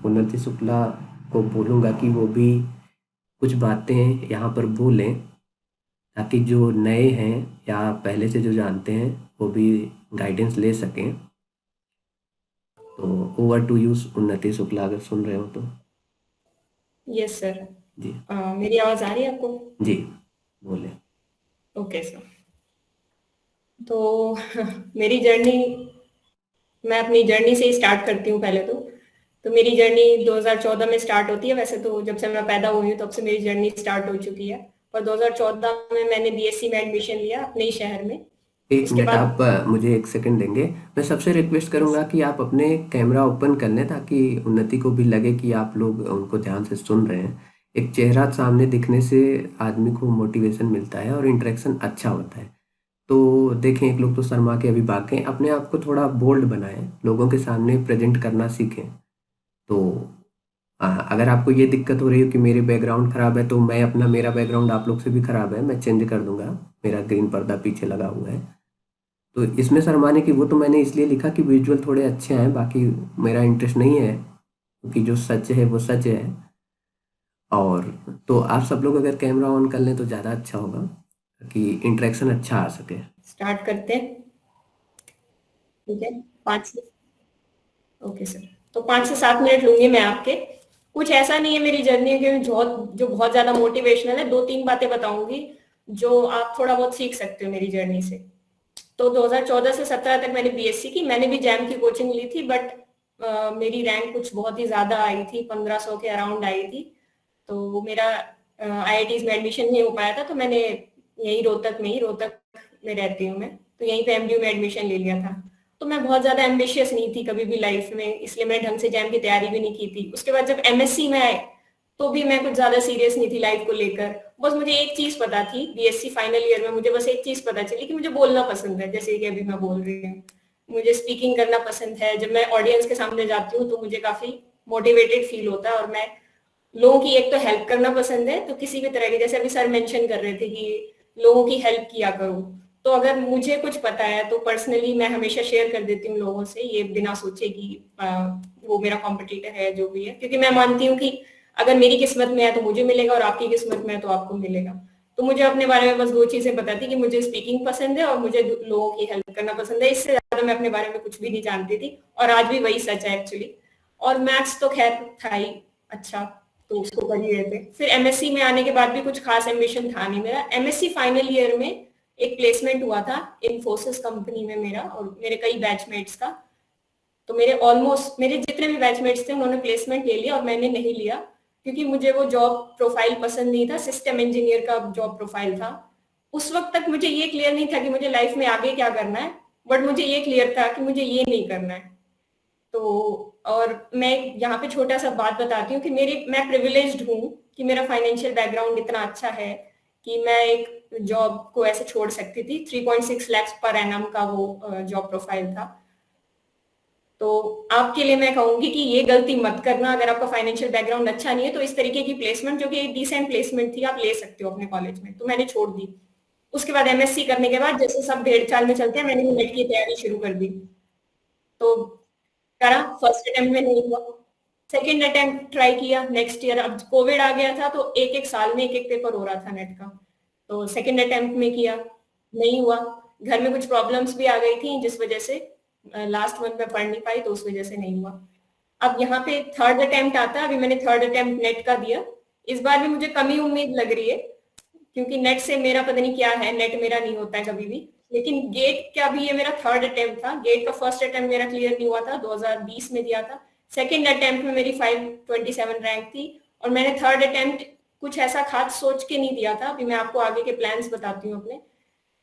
उन्नति शुक्ला को बोलूँगा कि वो भी कुछ बातें यहाँ पर बोलें, ताकि जो नए हैं या पहले से जो जानते हैं वो भी गाइडेंस ले सकें। तो ओवर टू यू उन्नति शुक्ला, अगर सुन रहे हो तो। Yes sir. जी। मेरी आवाज़ आ रही है आपको? जी, बोले। Okay sir. तो मेरी जर्नी, मैं अपनी जर्नी से ही स्टार्ट करती हूँ पहले तो। तो मेरी जर्नी 2014 में स्टार्ट होती है। वैसे तो जब से मैं पैदा हुई हूँ तब से मेरी जर्नी स्टार्ट हो चुकी है। पर 2014 में मैंने बीएससी में एडमिशन लिया अपने ही शहर में। एक उसके मिनट, बाद आप मुझे एक सेकंड देंगे? मैं सबसे रिक्वेस्ट यस। करूंगा कि आप अपने कैमरा ओपन कर लें ताकि उन्नति को भी लगे कि आप लोग उनको ध्यान से सुन रहे हैं। एक चेहरा सामने दिखने से आदमी को मोटिवेशन मिलता है और इंटरेक्शन अच्छा होता है। तो देखें, एक लोग तो शर्मा के अभी भाग गए। अपने आप को थोड़ा बोल्ड बनाएं, लोगों के सामने प्रेजेंट करना सीखें। तो अगर आपको ये दिक्कत हो रही है कि मेरे बैकग्राउंड खराब है, तो मैं अपना, मेरा बैकग्राउंड आप लोग से भी खराब है, मैं चेंज कर दूंगा। मेरा ग्रीन पर्दा पीछे लगा हुआ है, तो इसमें शर्माने की, वो तो मैंने इसलिए लिखा कि विजुअल थोड़े अच्छे हैं, बाकी मेरा इंटरेस्ट नहीं है, क्योंकि जो सच है वो सच है। और तो आप सब लोग अगर कैमरा ऑन कर लें तो ज़्यादा अच्छा होगा, ताकि इंटरेक्शन अच्छा आ सके। स्टार्ट करते हैं। ठीक है। 5 से ओके सर। तो 5 से 7 मिनट लूँगी मैं आपके। कुछ ऐसा नहीं है मेरी जर्नी के जो बहुत ज़्यादा मोटिवेशनल है। 2-3 बातें बताऊँगी जो आप थोड़ा बहुत सीख सकते हो मेरी जर्नी से। तो 2014 से 17 तक मैंने बीएससी की। मैंने भी जैम की कोचिंग ली थी, बट मेरी रैंक कुछ बहुत ही ज़्यादा आई थी, 1500 के अराउंड आई थी। तो वो मेरा आईआईटीज़ में एडमिशन नहीं हो पाया था, तो मैंने यहीं रोहतक में रहती हूँ मैं, तो यहीं पे एमडीयू में एडमिशन ले लिया था। तो मैं बहुत ज़्यादा एम्बिशियस नहीं थी कभी भी लाइफ में, इसलिए मैंने ढंग से जैम की तैयारी भी नहीं की थी। उसके बाद जब एमएससी में आए, तो भी मैं कुछ ज़्यादा सीरियस नहीं थी लाइफ को लेकर। बस मुझे एक चीज़ पता थी, बीएससी फाइनल ईयर में मुझे बस एक चीज़ पता चली कि मुझे बोलना पसंद है, जैसे कि अभी मैं बोल रही हूँ। मुझे स्पीकिंग करना पसंद है। जब मैं ऑडियंस के सामने जाती हूँ, तो मुझे काफ़ी मोटिवेटेड फील होता है, और मैं लोगों की एक तो हेल्प करना पसंद है, तो किसी भी तरह की, जैसे अभी सर मेंशन कर रहे थे कि लोगों की हेल्प किया करो, तो अगर मुझे कुछ पता है तो पर्सनली मैं हमेशा शेयर कर देती हूँ लोगों से, ये बिना सोचे कि वो मेरा कॉम्पिटिटर है जो भी है, क्योंकि मैं मानती हूँ कि अगर मेरी किस्मत में है तो मुझे मिलेगा, और आपकी किस्मत में है तो आपको मिलेगा। तो मुझे अपने बारे में बस 2 चीज़ें पता थी कि मुझे स्पीकिंग पसंद है और मुझे लोगों की हेल्प करना पसंद है। इससे ज़्यादा मैं अपने बारे में कुछ भी नहीं जानती थी और आज भी वही सच है एक्चुअली। और मैथ्स तो ख़ैर था ही अच्छा, तो उसको कर ही रहे थे। फिर एमएससी में आने के बाद भी कुछ ख़ास एम्बिशन था नहीं मेरा। एमएससी फाइनल ईयर में एक प्लेसमेंट हुआ था इन्फोसिस कंपनी में मेरा और मेरे कई बैचमेट्स का। तो मेरे जितने भी बैचमेट्स थे उन्होंने प्लेसमेंट ले लिया और मैंने नहीं लिया क्योंकि मुझे वो जॉब प्रोफाइल पसंद नहीं था, सिस्टम इंजीनियर का जॉब प्रोफाइल था। उस वक्त तक मुझे ये क्लियर नहीं था कि मुझे लाइफ में आगे क्या करना है, बट मुझे ये क्लियर था कि मुझे ये नहीं करना है। तो और मैं यहाँ पे छोटा सा बात बताती हूँ कि मैं प्रिविलेज्ड हूँ कि मेरा फाइनेंशियल बैकग्राउंड इतना अच्छा है कि मैं एक जॉब को ऐसे छोड़ सकती थी। 3.6 लाख पर एनम का वो जॉब प्रोफाइल था। तो आपके लिए मैं कहूंगी कि ये गलती मत करना। अगर आपका फाइनेंशियल बैकग्राउंड अच्छा नहीं है तो इस तरीके की प्लेसमेंट जो कि डिसेंट प्लेसमेंट थी आप ले सकते हो अपने कॉलेज में, तो मैंने छोड़ दी। उसके बाद एमएससी करने के बाद जैसे सब भेड़ चाल में चलते हैं मैंने भी नेट की तैयारी शुरू कर दी। तो करा, फर्स्ट अटेम्प्ट में नहीं हुआ, सेकंड अटेम्प्ट ट्राई किया नेक्स्ट ईयर। अब कोविड आ गया था तो एक एक साल में एक एक पेपर हो रहा था नेट का। तो सेकंड अटेम्प्ट में किया, नहीं हुआ। घर में कुछ प्रॉब्लम्स भी आ गई थी जिस वजह से लास्ट मंथ में पढ़ नहीं पाई, तो उस वजह से नहीं हुआ। अब यहाँ पे थर्ड अटेम्प्ट आता है, अभी मैंने थर्ड अटेम्प्ट नेट का दिया। इस बार भी मुझे कम ही उम्मीद लग रही है क्योंकि नेट से मेरा पता नहीं क्या है, नेट मेरा नहीं होता है कभी भी। लेकिन गेट का भी ये मेरा थर्ड अटेम्प्ट था। गेट का फर्स्ट अटेम्प्ट मेरा क्लियर नहीं हुआ था, 2020 में दिया था। सेकंड अटेम्प्ट में मेरी 527 रैंक थी और मैंने थर्ड अटेम्प्ट कुछ ऐसा खास सोच के नहीं दिया था। अभी मैं आपको आगे के प्लान्स बताती हूँ अपने।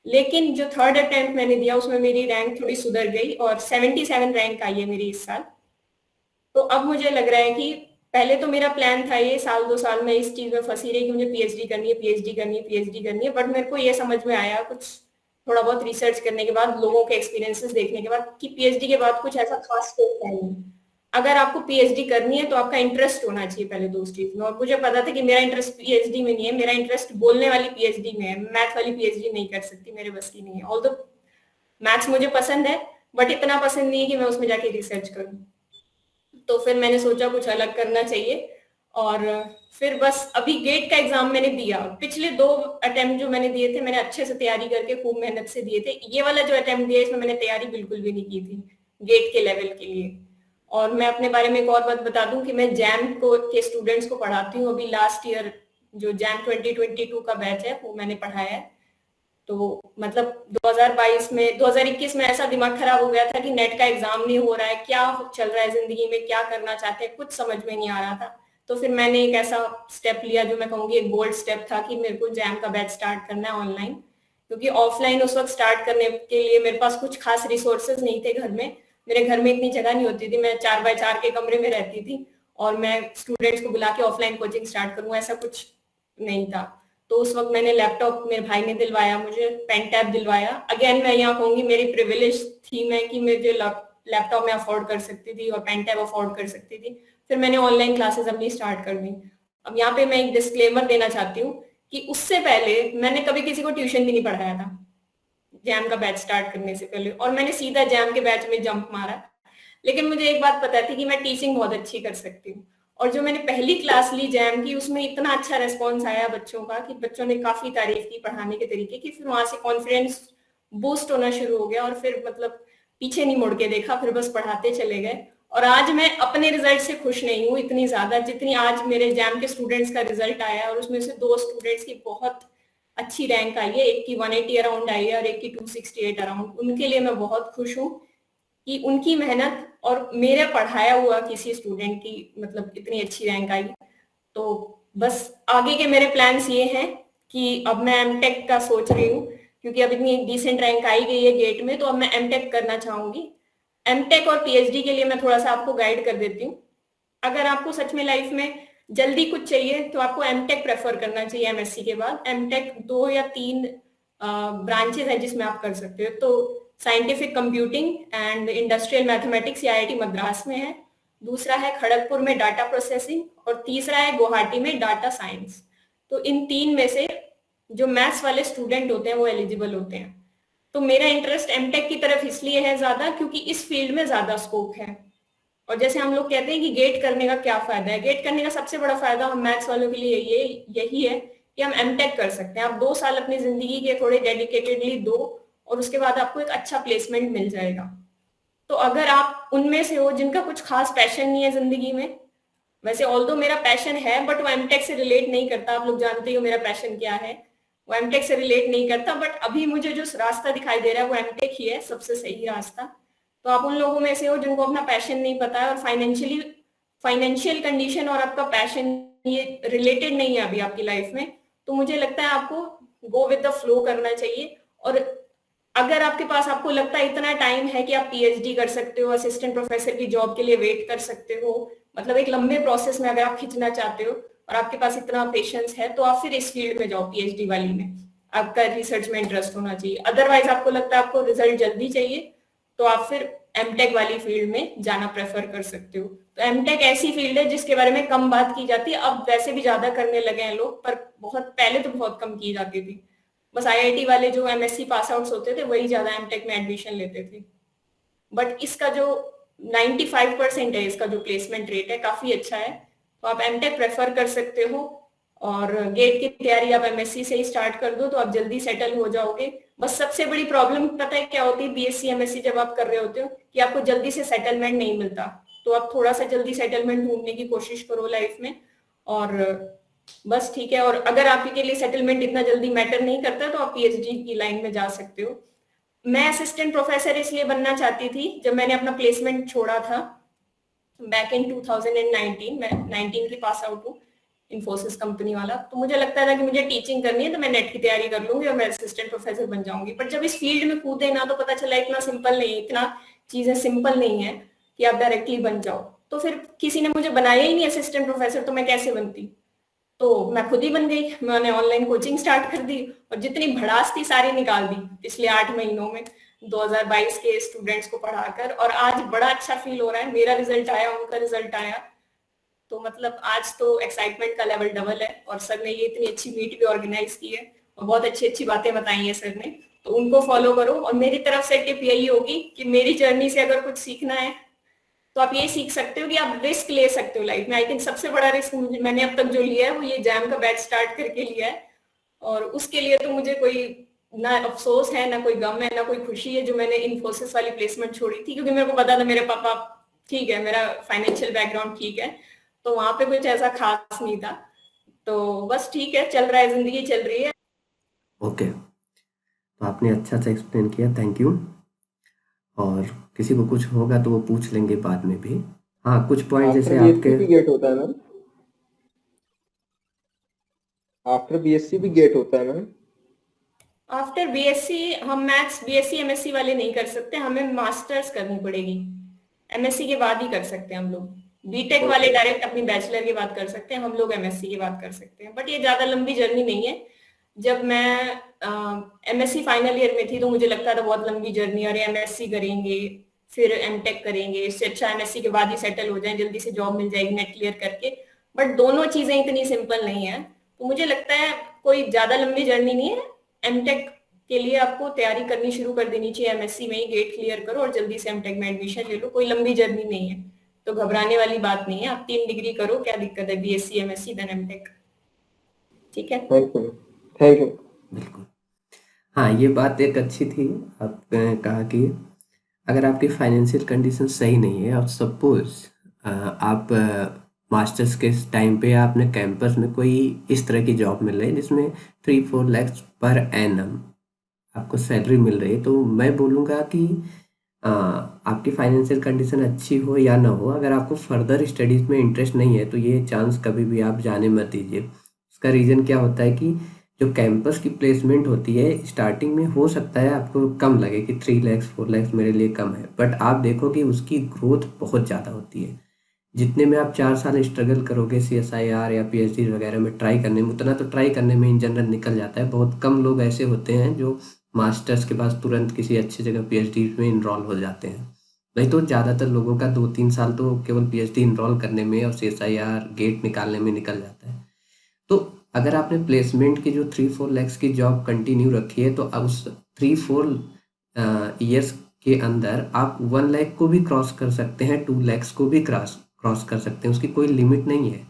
लेकिन जो थर्ड अटेम्प्ट मैंने दिया उसमें मेरी रैंक थोड़ी सुधर गई और 77 रैंक आई है मेरी इस साल। तो अब मुझे लग रहा है कि पहले तो मेरा प्लान था ये साल 2 साल में इस चीज में फंसी रही कि मुझे पीएचडी करनी है, पीएचडी करनी है, पीएचडी करनी है। बट मेरे को ये समझ में आया कुछ थोड़ा बहुत रिसर्च करने के बाद, लोगों के एक्सपीरियंसेस देखने के बाद, कि पीएचडी के बाद कुछ ऐसा खास स्कोप है नहीं। अगर आपको पीएचडी करनी है तो आपका इंटरेस्ट होना चाहिए पहले तो उस चीज में। और मुझे पता था कि मेरा इंटरेस्ट पीएचडी में नहीं है, मेरा इंटरेस्ट बोलने वाली पीएचडी में है। मैथ वाली पीएचडी नहीं कर सकती, मेरे बस की नहीं है। ऑल्दो मैथ्स मुझे पसंद है बट इतना पसंद नहीं है कि मैं उसमें जाके रिसर्च करूं। तो फिर मैंने सोचा कुछ अलग करना चाहिए और फिर बस अभी गेट का एग्जाम मैंने दिया। पिछले 2 अटेम्प्ट जो मैंने दिए थे मैंने अच्छे से तैयारी करके खूब मेहनत से दिए थे। ये वाला जो अटेम्प्ट दिया इसमें मैंने तैयारी बिल्कुल भी नहीं की थी गेट के लेवल के लिए। और मैं अपने बारे में एक और बात बता दूं कि मैं जैम को के स्टूडेंट्स को पढ़ाती हूँ। अभी लास्ट ईयर जो जैम 2022 का बैच है वो मैंने पढ़ाया है। तो मतलब 2022 में 2021 में ऐसा दिमाग खराब हो गया था कि नेट का एग्जाम नहीं हो रहा है, क्या चल रहा है जिंदगी में, क्या करना चाहते हैं, कुछ समझ में नहीं आ रहा था। तो फिर मैंने एक ऐसा स्टेप लिया जो मैं कहूंगी एक बोल्ड स्टेप था कि मेरे को जैम का बैच स्टार्ट करना है ऑनलाइन। क्योंकि ऑफलाइन उस वक्त स्टार्ट करने के लिए मेरे पास कुछ खास रिसोर्सेज नहीं थे घर में। मेरे घर में इतनी जगह नहीं होती थी, मैं 4x4 के कमरे में रहती थी और मैं स्टूडेंट्स को बुला के ऑफलाइन कोचिंग स्टार्ट करूँ ऐसा कुछ नहीं था। तो उस वक्त मैंने लैपटॉप मेरे भाई ने दिलवाया, मुझे पेन टैब दिलवाया। अगेन मैं यहाँ कहूंगी मेरी प्रिविलेज थी मैं कि मुझे लैपटॉप में अफोर्ड कर सकती थी और पेन टैब अफोर्ड कर सकती थी। फिर मैंने ऑनलाइन क्लासेस अपनी स्टार्ट कर दी। अब यहाँ पे मैं एक डिस्क्लेमर देना चाहती हूँ कि उससे पहले मैंने कभी किसी को ट्यूशन भी नहीं पढ़ाया था जैम का बैच स्टार्ट करने से पहले, और मैंने सीधा जैम के बैच में जंप मारा। लेकिन मुझे एक बात पता थी कि मैं टीचिंग बहुत अच्छी कर सकती हूँ। और जो मैंने पहली क्लास ली जैम की उसमें इतना अच्छा रिस्पॉन्स आया बच्चों का कि बच्चों ने काफी तारीफ की पढ़ाने के तरीके की। फिर वहां से कॉन्फिडेंस बूस्ट होना शुरू हो गया और फिर मतलब पीछे नहीं मुड़ के देखा, फिर बस पढ़ाते चले गए। और आज मैं अपने रिजल्ट से खुश नहीं हूँ इतनी ज्यादा जितनी आज मेरे जैम के स्टूडेंट्स का रिजल्ट आया है। और उसमें से 2 स्टूडेंट्स की बहुत अच्छी रैंक आई है, एक की 180 अराउंड आई है और एक की 268 अराउंड। उनके लिए मैं बहुत खुश हूँ कि उनकी मेहनत और मेरे पढ़ाया हुआ किसी स्टूडेंट की मतलब इतनी अच्छी रैंक आई। तो बस आगे के मेरे प्लान्स ये हैं कि अब मैं एमटेक का सोच रही हूँ क्योंकि अब इतनी डिसेंट रैंक आई गई है गेट में, तो अब मैं एमटेक करना चाहूंगी। एमटेक और पीएचडी के लिए मैं थोड़ा सा आपको गाइड कर देती हूँ। अगर आपको सच में लाइफ में जल्दी कुछ चाहिए तो आपको एमटेक प्रेफर करना चाहिए एमएससी के बाद। एमटेक 2 या 3 ब्रांचेस है जिसमें आप कर सकते हो। तो scientific computing and industrial mathematics IIT Madras में है, दूसरा है खड़गपुर में डाटा प्रोसेसिंग और तीसरा है गुवाहाटी में डाटा साइंस। तो इन 3 में से जो मैथ्स वाले स्टूडेंट होते हैं वो एलिजिबल होते हैं। तो मेरा इंटरेस्ट एमटेक की तरफ इसलिए है ज्यादा क्योंकि इस फील्ड में ज्यादा स्कोप है। और जैसे हम लोग कहते हैं कि गेट करने का क्या फायदा है, गेट करने का सबसे बड़ा फायदा हम मैथ्स वालों के लिए यही है कि हम एमटेक कर सकते हैं। आप 2 साल अपनी ज़िंदगी के थोड़े डेडिकेटेडली दो और उसके बाद आपको एक अच्छा प्लेसमेंट मिल जाएगा। तो अगर आप उनमें से हो जिनका कुछ खास पैशन नहीं है ज़िंदगी में, वैसे ऑल्दो मेरा पैशन है बट वो एमटेक से रिलेट नहीं करता, आप लोग जानते ही हो मेरा पैशन क्या है, वो एमटेक से रिलेट नहीं करता, बट अभी मुझे जो रास्ता दिखाई दे रहा है वो एमटेक ही है सबसे सही रास्ता। तो आप उन लोगों में से हो जिनको अपना पैशन नहीं पता है और फाइनेंशियल कंडीशन और आपका पैशन ये रिलेटेड नहीं है अभी आपकी लाइफ में, तो मुझे लगता है आपको गो विद द फ्लो करना चाहिए। और अगर आपके पास आपको लगता है इतना टाइम है कि आप पीएचडी कर सकते हो, असिस्टेंट प्रोफेसर की जॉब के लिए वेट कर सकते हो, मतलब एक लंबे प्रोसेस में अगर आप खींचना चाहते हो और आपके पास इतना पेशेंस है, तो आप फिर इस फील्ड में जाओ, पीएचडी वाली में। आपका रिसर्च में इंटरेस्ट होना चाहिए। अदरवाइज आपको लगता है आपको रिजल्ट जल्दी चाहिए, तो आप फिर एमटेक वाली फील्ड में जाना प्रेफर कर सकते हो। तो एमटेक ऐसी फील्ड है जिसके बारे में कम बात की जाती है, अब वैसे भी ज्यादा करने लगे हैं लोग, पर बहुत पहले तो बहुत कम की जाती थी। बस आईआईटी वाले जो एमएससी पास आउट्स होते थे वही ज्यादा एमटेक में एडमिशन लेते थे। बट इसका जो 95% है, इसका जो प्लेसमेंट रेट है काफी अच्छा है, तो आप एमटेक प्रेफर कर सकते हो। और गेट की तैयारी आप एमएससी से ही स्टार्ट कर दो तो आप जल्दी सेटल हो जाओगे। बस सबसे बड़ी प्रॉब्लम पता है क्या होती है बीएससी एमएससी जब आप कर रहे होते हो, कि आपको जल्दी से सेटलमेंट नहीं मिलता, तो आप थोड़ा सा जल्दी सेटलमेंट ढूंढने की कोशिश करो लाइफ में। और बस ठीक है। और अगर आपके लिए सेटलमेंट इतना जल्दी मैटर नहीं करता तो आप पीएचडी की लाइन में जा सकते हो। मैं असिस्टेंट प्रोफेसर इसलिए बनना चाहती थी, जब मैंने अपना प्लेसमेंट छोड़ा था बैक इन 2019, मैं 19 की पास आउट हूँ, इन्फोसिस कंपनी वाला, तो मुझे लगता था कि मुझे टीचिंग करनी है तो मैं नेट की तैयारी कर लूंगी और मैं असिस्टेंट प्रोफेसर बन जाऊंगी। पर जब इस फील्ड में कूदे ना, तो पता चला इतना सिंपल नहीं है, इतना चीजें सिंपल नहीं है कि आप डायरेक्टली बन जाओ। तो फिर किसी ने मुझे बनाया ही नहीं असिस्टेंट प्रोफेसर, तो मैं कैसे बनती? तो मैं खुद ही बन गई, मैंने ऑनलाइन कोचिंग स्टार्ट कर दी और जितनी भड़ास थी सारी निकाल दी पिछले 8 महीनों में 2022 के स्टूडेंट्स को पढ़ाकर। और आज बड़ा अच्छा फील हो रहा है, मेरा रिजल्ट आया, उनका रिजल्ट आया, तो मतलब आज तो एक्साइटमेंट का लेवल डबल है। और सर ने ये इतनी अच्छी मीट भी ऑर्गेनाइज की है और बहुत अच्छी अच्छी बातें बताई है सर ने, तो उनको फॉलो करो। और मेरी तरफ से टिप यही होगी कि मेरी जर्नी से अगर कुछ सीखना है तो आप ये सीख सकते हो कि आप रिस्क ले सकते हो लाइफ में। आई थिंक सबसे बड़ा रिस्क मैंने अब तक जो लिया है वो ये जैम का बैच स्टार्ट करके लिया है, और उसके लिए तो मुझे कोई ना अफसोस है, ना कोई गम है, ना कोई खुशी है जो मैंने इन्फोसिस वाली प्लेसमेंट छोड़ी थी, क्योंकि मेरे को पता था मेरे पापा ठीक है, मेरा फाइनेंशियल बैकग्राउंड ठीक है, तो वहां पे कुछ ऐसा खास नहीं था। तो बस ठीक है, चल रहा है, जिंदगी चल रही है। ओके, तो आपने अच्छा सा एक्सप्लेन किया, थैंक यू। और किसी को कुछ होगा तो वो पूछ लेंगे बाद में भी। हाँ, कुछ पॉइंट आफ्टर जैसे बीएससी आपके भी गेट होता है मैम? आफ्टर बीएससी भी गेट होता है मैम? आफ्टर बीएससी हम मैथ्स बीएससी एमएससी वाले नहीं कर सकते, हमें मास्टर्स करनी पड़ेगी, एमएससी के बाद ही कर सकते हैं हम लोग। बीटेक वाले डायरेक्ट अपनी बैचलर की बात कर सकते हैं, हम लोग एमएससी की बात कर सकते हैं, बट ये ज्यादा लंबी जर्नी नहीं है। जब मैं एमएससी फाइनल ईयर में थी तो मुझे लगता था बहुत लंबी जर्नी, अरे एमएससी करेंगे फिर एमटेक करेंगे, इससे अच्छा एमएससी के बाद ही सेटल हो जाए, जल्दी से जॉब मिल जाएगी नेट क्लियर करके। बट दोनों चीजें इतनी सिंपल नहीं है, तो मुझे लगता है कोई ज्यादा लंबी जर्नी नहीं है। एमटेक के लिए आपको तैयारी करनी शुरू कर देनी चाहिए, एमएससी में ही गेट क्लियर करो और जल्दी से एमटेक में एडमिशन ले लो, कोई लंबी जर्नी नहीं है, तो घबराने वाली बात नहीं है। आप 3 डिग्री करो, क्या दिक्कत है, बीएससी एमएससी देन एमटेक। ठीक है, थैंक यू, थैंक यू। बिल्कुल। हाँ, ये बात एक अच्छी थी, आपने कहा कि अगर आपकी फाइनेंशियल कंडीशन सही नहीं है और सपोज आप मास्टर्स के टाइम पे आपने कैंपस में कोई इस तरह की जॉब मिल रही है जिसमें 3-4 लाख पर एनम आपको सैलरी मिल रही है, तो मैं बोलूँगा कि आपकी फाइनेंशियल कंडीशन अच्छी हो या ना हो, अगर आपको फर्दर स्टडीज़ में इंटरेस्ट नहीं है तो ये चांस कभी भी आप जाने मत दीजिए। इसका रीज़न क्या होता है कि जो कैंपस की प्लेसमेंट होती है स्टार्टिंग में हो सकता है आपको कम लगे कि 3 लाख 4 लाख मेरे लिए कम है, बट आप देखो कि उसकी ग्रोथ बहुत ज़्यादा होती है। जितने में आप 4 साल स्ट्रगल करोगे सीएसआईआर या पीएचडी वगैरह में ट्राई करने में, उतना तो ट्राई करने में इन जनरल निकल जाता है। बहुत कम लोग ऐसे होते हैं जो मास्टर्स के बाद तुरंत किसी अच्छी जगह पीएचडी में इनरोल हो जाते हैं। नहीं तो ज़्यादातर लोगों का 2-3 साल तो केवल पीएचडी इनरोल करने में और सीएसआईआर गेट निकालने में निकल जाता है। तो अगर आपने प्लेसमेंट की जो 3-4 लैक्स की जॉब कंटिन्यू रखी है, तो अब उस 3-4 ईयर्स के अंदर आप 1 लाख को भी क्रॉस कर सकते हैं, 2 लैक्स को भी क्रॉस कर सकते हैं, उसकी कोई लिमिट नहीं है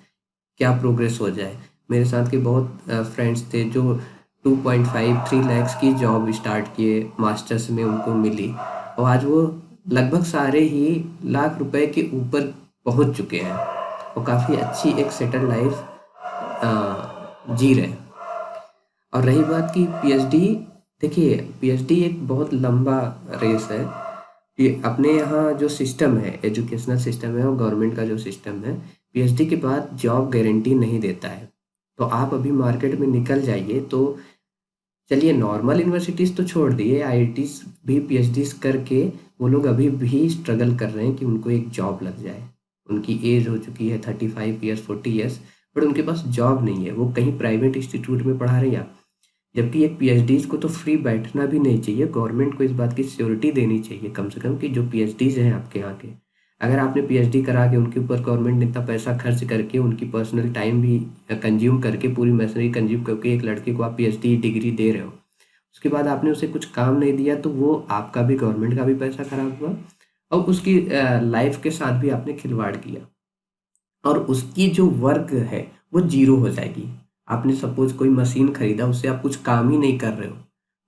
क्या प्रोग्रेस हो जाए। मेरे साथ के बहुत फ्रेंड्स थे जो 2.5-3 लैक्स की जॉब स्टार्ट किए, मास्टर्स में उनको मिली और आज वो लगभग सारे ही लाख रुपए के ऊपर पहुंच चुके हैं और काफ़ी अच्छी एक सेटल लाइफ जी रहे हैं। और रही बात की पीएचडी, देखिए पीएचडी एक बहुत लंबा रेस है। ये अपने यहाँ जो सिस्टम है, एजुकेशनल सिस्टम है और गवर्नमेंट का जो सिस्टम है, पीएचडी के बाद जॉब गारंटी नहीं देता है। तो आप अभी मार्केट में निकल जाइए तो चलिए, नॉर्मल यूनिवर्सिटीज़ तो छोड़ दिए, आईआईटीज़ भी पीएचडीज़ करके वो लोग अभी भी स्ट्रगल कर रहे हैं कि उनको एक जॉब लग जाए। उनकी एज हो चुकी है 35 ईयर्स 40 ईयर्स, बट उनके पास जॉब नहीं है, वो कहीं प्राइवेट इंस्टीट्यूट में पढ़ा रहे हैं। जबकि एक पीएचडीज़ को तो फ्री बैठना भी नहीं चाहिए, गवर्नमेंट को इस बात की श्योरिटी देनी चाहिए कम से कम कि जो पीएचडीज़ हैं आपके यहाँ के, अगर आपने पीएचडी करा के उनके ऊपर गवर्नमेंट ने इतना पैसा खर्च करके उनकी पर्सनल टाइम भी कंज्यूम करके पूरी मशीनरी कंज्यूम करके एक लड़के को आप पीएचडी डिग्री दे रहे हो, उसके बाद आपने उसे कुछ काम नहीं दिया, तो वो आपका भी गवर्नमेंट का भी पैसा खराब हुआ और उसकी लाइफ के साथ भी आपने खिलवाड़ किया और उसकी जो वर्क है वो जीरो हो जाएगी। आपने सपोज कोई मशीन खरीदा, उससे आप कुछ काम ही नहीं कर रहे हो,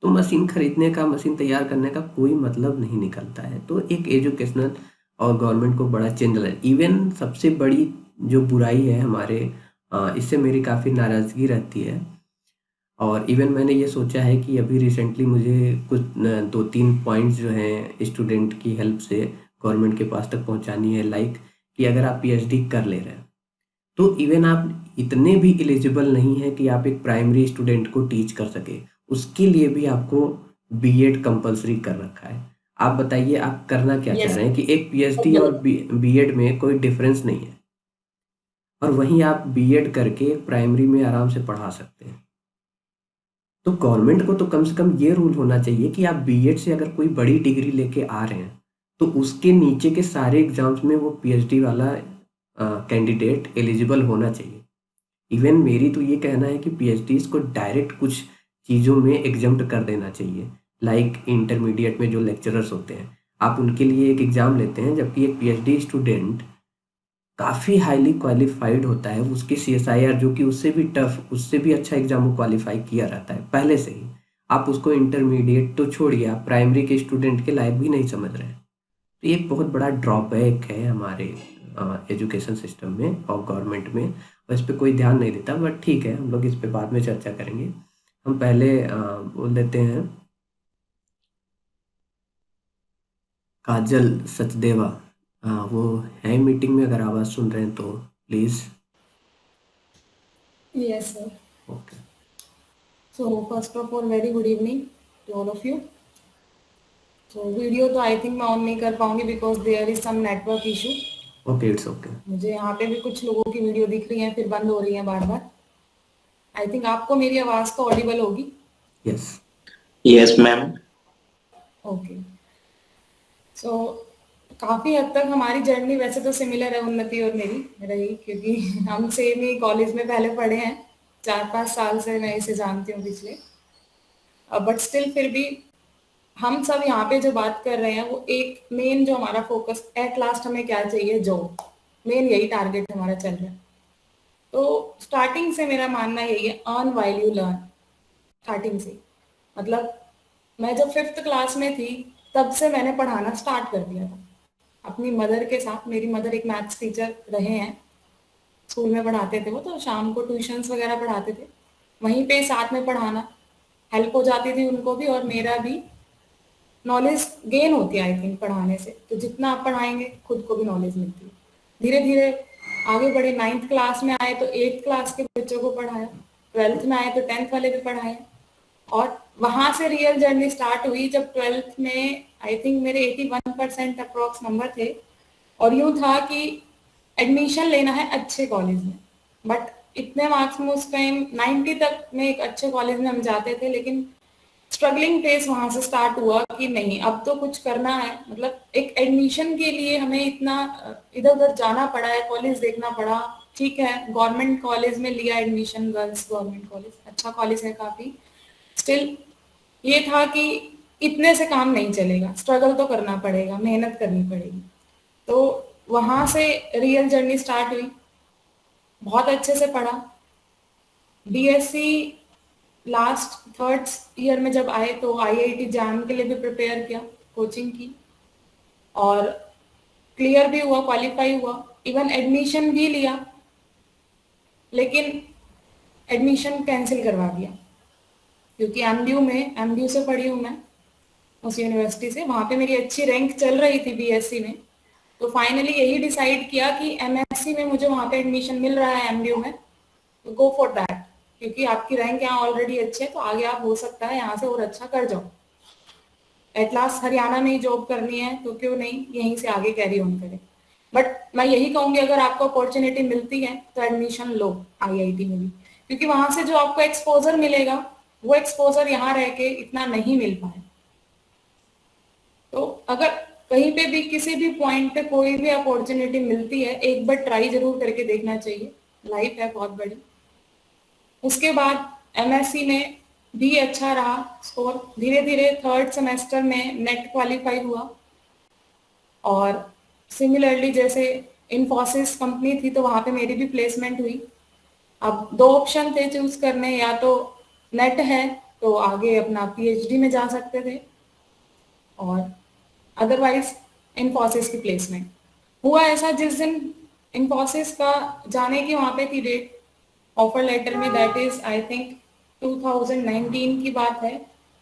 तो मशीन खरीदने का, मशीन तैयार करने का कोई मतलब नहीं निकलता है। तो एक एजुकेशनल और गवर्नमेंट को बड़ा चेंज है। इवन सबसे बड़ी जो बुराई है हमारे, इससे मेरी काफ़ी नाराज़गी रहती है और इवन मैंने ये सोचा है कि अभी रिसेंटली मुझे कुछ 2-3 पॉइंट्स जो हैं स्टूडेंट की हेल्प से गवर्नमेंट के पास तक पहुंचानी है। लाइक कि अगर आप पीएचडी कर ले रहे हैं तो इवन आप इतने भी एलिजिबल नहीं है कि आप एक प्राइमरी स्टूडेंट को टीच कर सके, उसके लिए भी आपको बीएड कंपलसरी कर रखा है। आप बताइए आप करना क्या चाह यस रहे हैं कि एक पीएचडी और बीएड में कोई डिफरेंस नहीं है और वहीं आप बीएड करके प्राइमरी में आराम से पढ़ा सकते हैं। तो गवर्नमेंट को तो कम से कम ये रूल होना चाहिए कि आप बीएड से अगर कोई बड़ी डिग्री लेके आ रहे हैं तो उसके नीचे के सारे एग्जाम्स में वो पीएचडी वाला कैंडिडेट एलिजिबल होना चाहिए। इवन मेरी तो ये कहना है कि पीएचडीज को डायरेक्ट कुछ चीज़ों में एग्जम्प्ट कर देना चाहिए। लाइक इंटरमीडिएट में जो लेक्चरर्स होते हैं, आप उनके लिए एक एग्ज़ाम लेते हैं, जबकि एक पीएचडी स्टूडेंट काफ़ी हाईली क्वालिफाइड होता है, उसकी सीएसआईआर जो कि उससे भी टफ, उससे भी अच्छा एग्जाम वो क्वालिफाई किया रहता है पहले से ही। आप उसको इंटरमीडिएट तो छोड़िए, आप प्राइमरी के स्टूडेंट के लायक भी नहीं समझ रहे हैं। तो ये एक बहुत बड़ा ड्रॉबैक है हमारे एजुकेशन सिस्टम में और गवर्नमेंट में, और इस पर कोई ध्यान नहीं देता। बट ठीक है, हम लोग इस पे बाद में चर्चा करेंगे। हम पहले बोल देते हैं काजल सचदेवा, वो है मीटिंग में, अगर आवाज़ सुन रहे हैं तो please. Yes sir. Okay so first of all very good evening to all of you. तो वीडियो तो आई थिंक मैं ऑन नहीं कर पाऊंगी because there is some network issue. Okay, it's okay. मुझे यहाँ पे भी कुछ लोगों की वीडियो दिख रही है फिर बंद हो रही है बार बार। आई थिंक आपको मेरी आवाज तो ऑडिबल होगी। Yes yes ma'am. ओके। सो काफी हद तक हमारी जर्नी वैसे तो सिमिलर है उन्नति और मेरी रही, क्योंकि हम सेम ही कॉलेज में पहले पढ़े हैं। 4-5 साल से मैं इसे जानती हूँ पिछले। बट स्टिल फिर भी हम सब यहाँ पे जो बात कर रहे हैं वो एक मेन जो हमारा फोकस एट लास्ट हमें क्या चाहिए, जॉब। मेन यही टारगेट हमारा चल रहा है। तो स्टार्टिंग से मेरा मानना यही है, earn while you learn. Starting से मतलब मैं जब 5th क्लास में थी तब से मैंने पढ़ाना स्टार्ट कर दिया था अपनी मदर के साथ। मेरी मदर एक मैथ्स टीचर रहे हैं, स्कूल में पढ़ाते थे वो, तो शाम को ट्यूशंस वगैरह पढ़ाते थे, वहीं पे साथ में पढ़ाना हेल्प हो जाती थी उनको भी और मेरा भी नॉलेज गेन होती है आई थिंक पढ़ाने से। तो जितना आप पढ़ाएंगे खुद को भी नॉलेज मिलती है। धीरे धीरे आगे बढ़े, 9th क्लास में आए तो 8th क्लास के बच्चों को पढ़ाया, 12th में आए तो 10th वाले भी पढ़ाए और वहां से रियल जर्नी स्टार्ट हुई जब 12th में आई थिंक मेरे 81% अप्रोक्स नंबर थे और यूं था कि एडमिशन लेना है अच्छे कॉलेज में। बट इतने मार्क्स में उस टाइम 90 तक में एक अच्छे कॉलेज में हम जाते थे, लेकिन स्ट्रगलिंग फेज वहां से स्टार्ट हुआ कि नहीं अब तो कुछ करना है। मतलब एक एडमिशन के लिए हमें इतना इधर उधर जाना पड़ा है, कॉलेज देखना पड़ा। ठीक है, गवर्नमेंट कॉलेज में लिया एडमिशन, गर्ल्स गवर्नमेंट कॉलेज, अच्छा कॉलेज है काफी। स्टिल ये था कि इतने से काम नहीं चलेगा, स्ट्रगल तो करना पड़ेगा, मेहनत करनी पड़ेगी। तो वहां से रियल जर्नी स्टार्ट हुई, बहुत अच्छे से पढ़ा। बीएससी लास्ट थर्ड ईयर में जब आए तो आईआईटी जैम के लिए भी प्रिपेयर किया, कोचिंग की, और क्लियर भी हुआ, क्वालिफाई हुआ, इवन एडमिशन भी लिया, लेकिन एडमिशन कैंसिल करवा दिया क्योंकि एमडीयू से पढ़ी हूँ मैं, उस यूनिवर्सिटी से, वहाँ पे मेरी अच्छी रैंक चल रही थी बीएससी में। तो फाइनली यही डिसाइड किया कि एमएससी में मुझे वहाँ पे एडमिशन मिल रहा है एमडीयू में, तो गो फॉर दैट, क्योंकि आपकी रैंक यहाँ ऑलरेडी अच्छी है तो आगे आप हो सकता है यहाँ से और अच्छा कर जाओ। एट लास्ट हरियाणा में ही जॉब करनी है तो क्यों नहीं यहीं से आगे कैरी ऑन करें। बट मैं यही कहूंगी अगर आपको अपॉर्चुनिटी मिलती है तो एडमिशन लो आईआईटी में भी, क्योंकि वहां से जो आपको एक्सपोजर मिलेगा वो एक्सपोजर यहाँ रह के इतना नहीं मिल पाए। तो अगर कहीं पे भी किसी भी पॉइंट पे कोई भी अपॉर्चुनिटी मिलती है, एक बार ट्राई जरूर करके देखना चाहिए, लाइफ है बहुत बड़ी। उसके बाद एमएससी में भी अच्छा रहा स्कोर, धीरे धीरे थर्ड सेमेस्टर में नेट क्वालिफाई हुआ, और सिमिलरली जैसे इन्फोसिस कंपनी थी तो वहां पे मेरी भी प्लेसमेंट हुई। अब दो ऑप्शन थे चूज करने, या तो नेट है तो आगे अपना पीएचडी में जा सकते थे, और अदरवाइज इन्फोसिस की प्लेसमेंट। हुआ ऐसा जिस दिन इन्फोसिस का जाने की वहां पे थी डेट ऑफर लेटर में, दैट इज आई थिंक 2019 की बात है,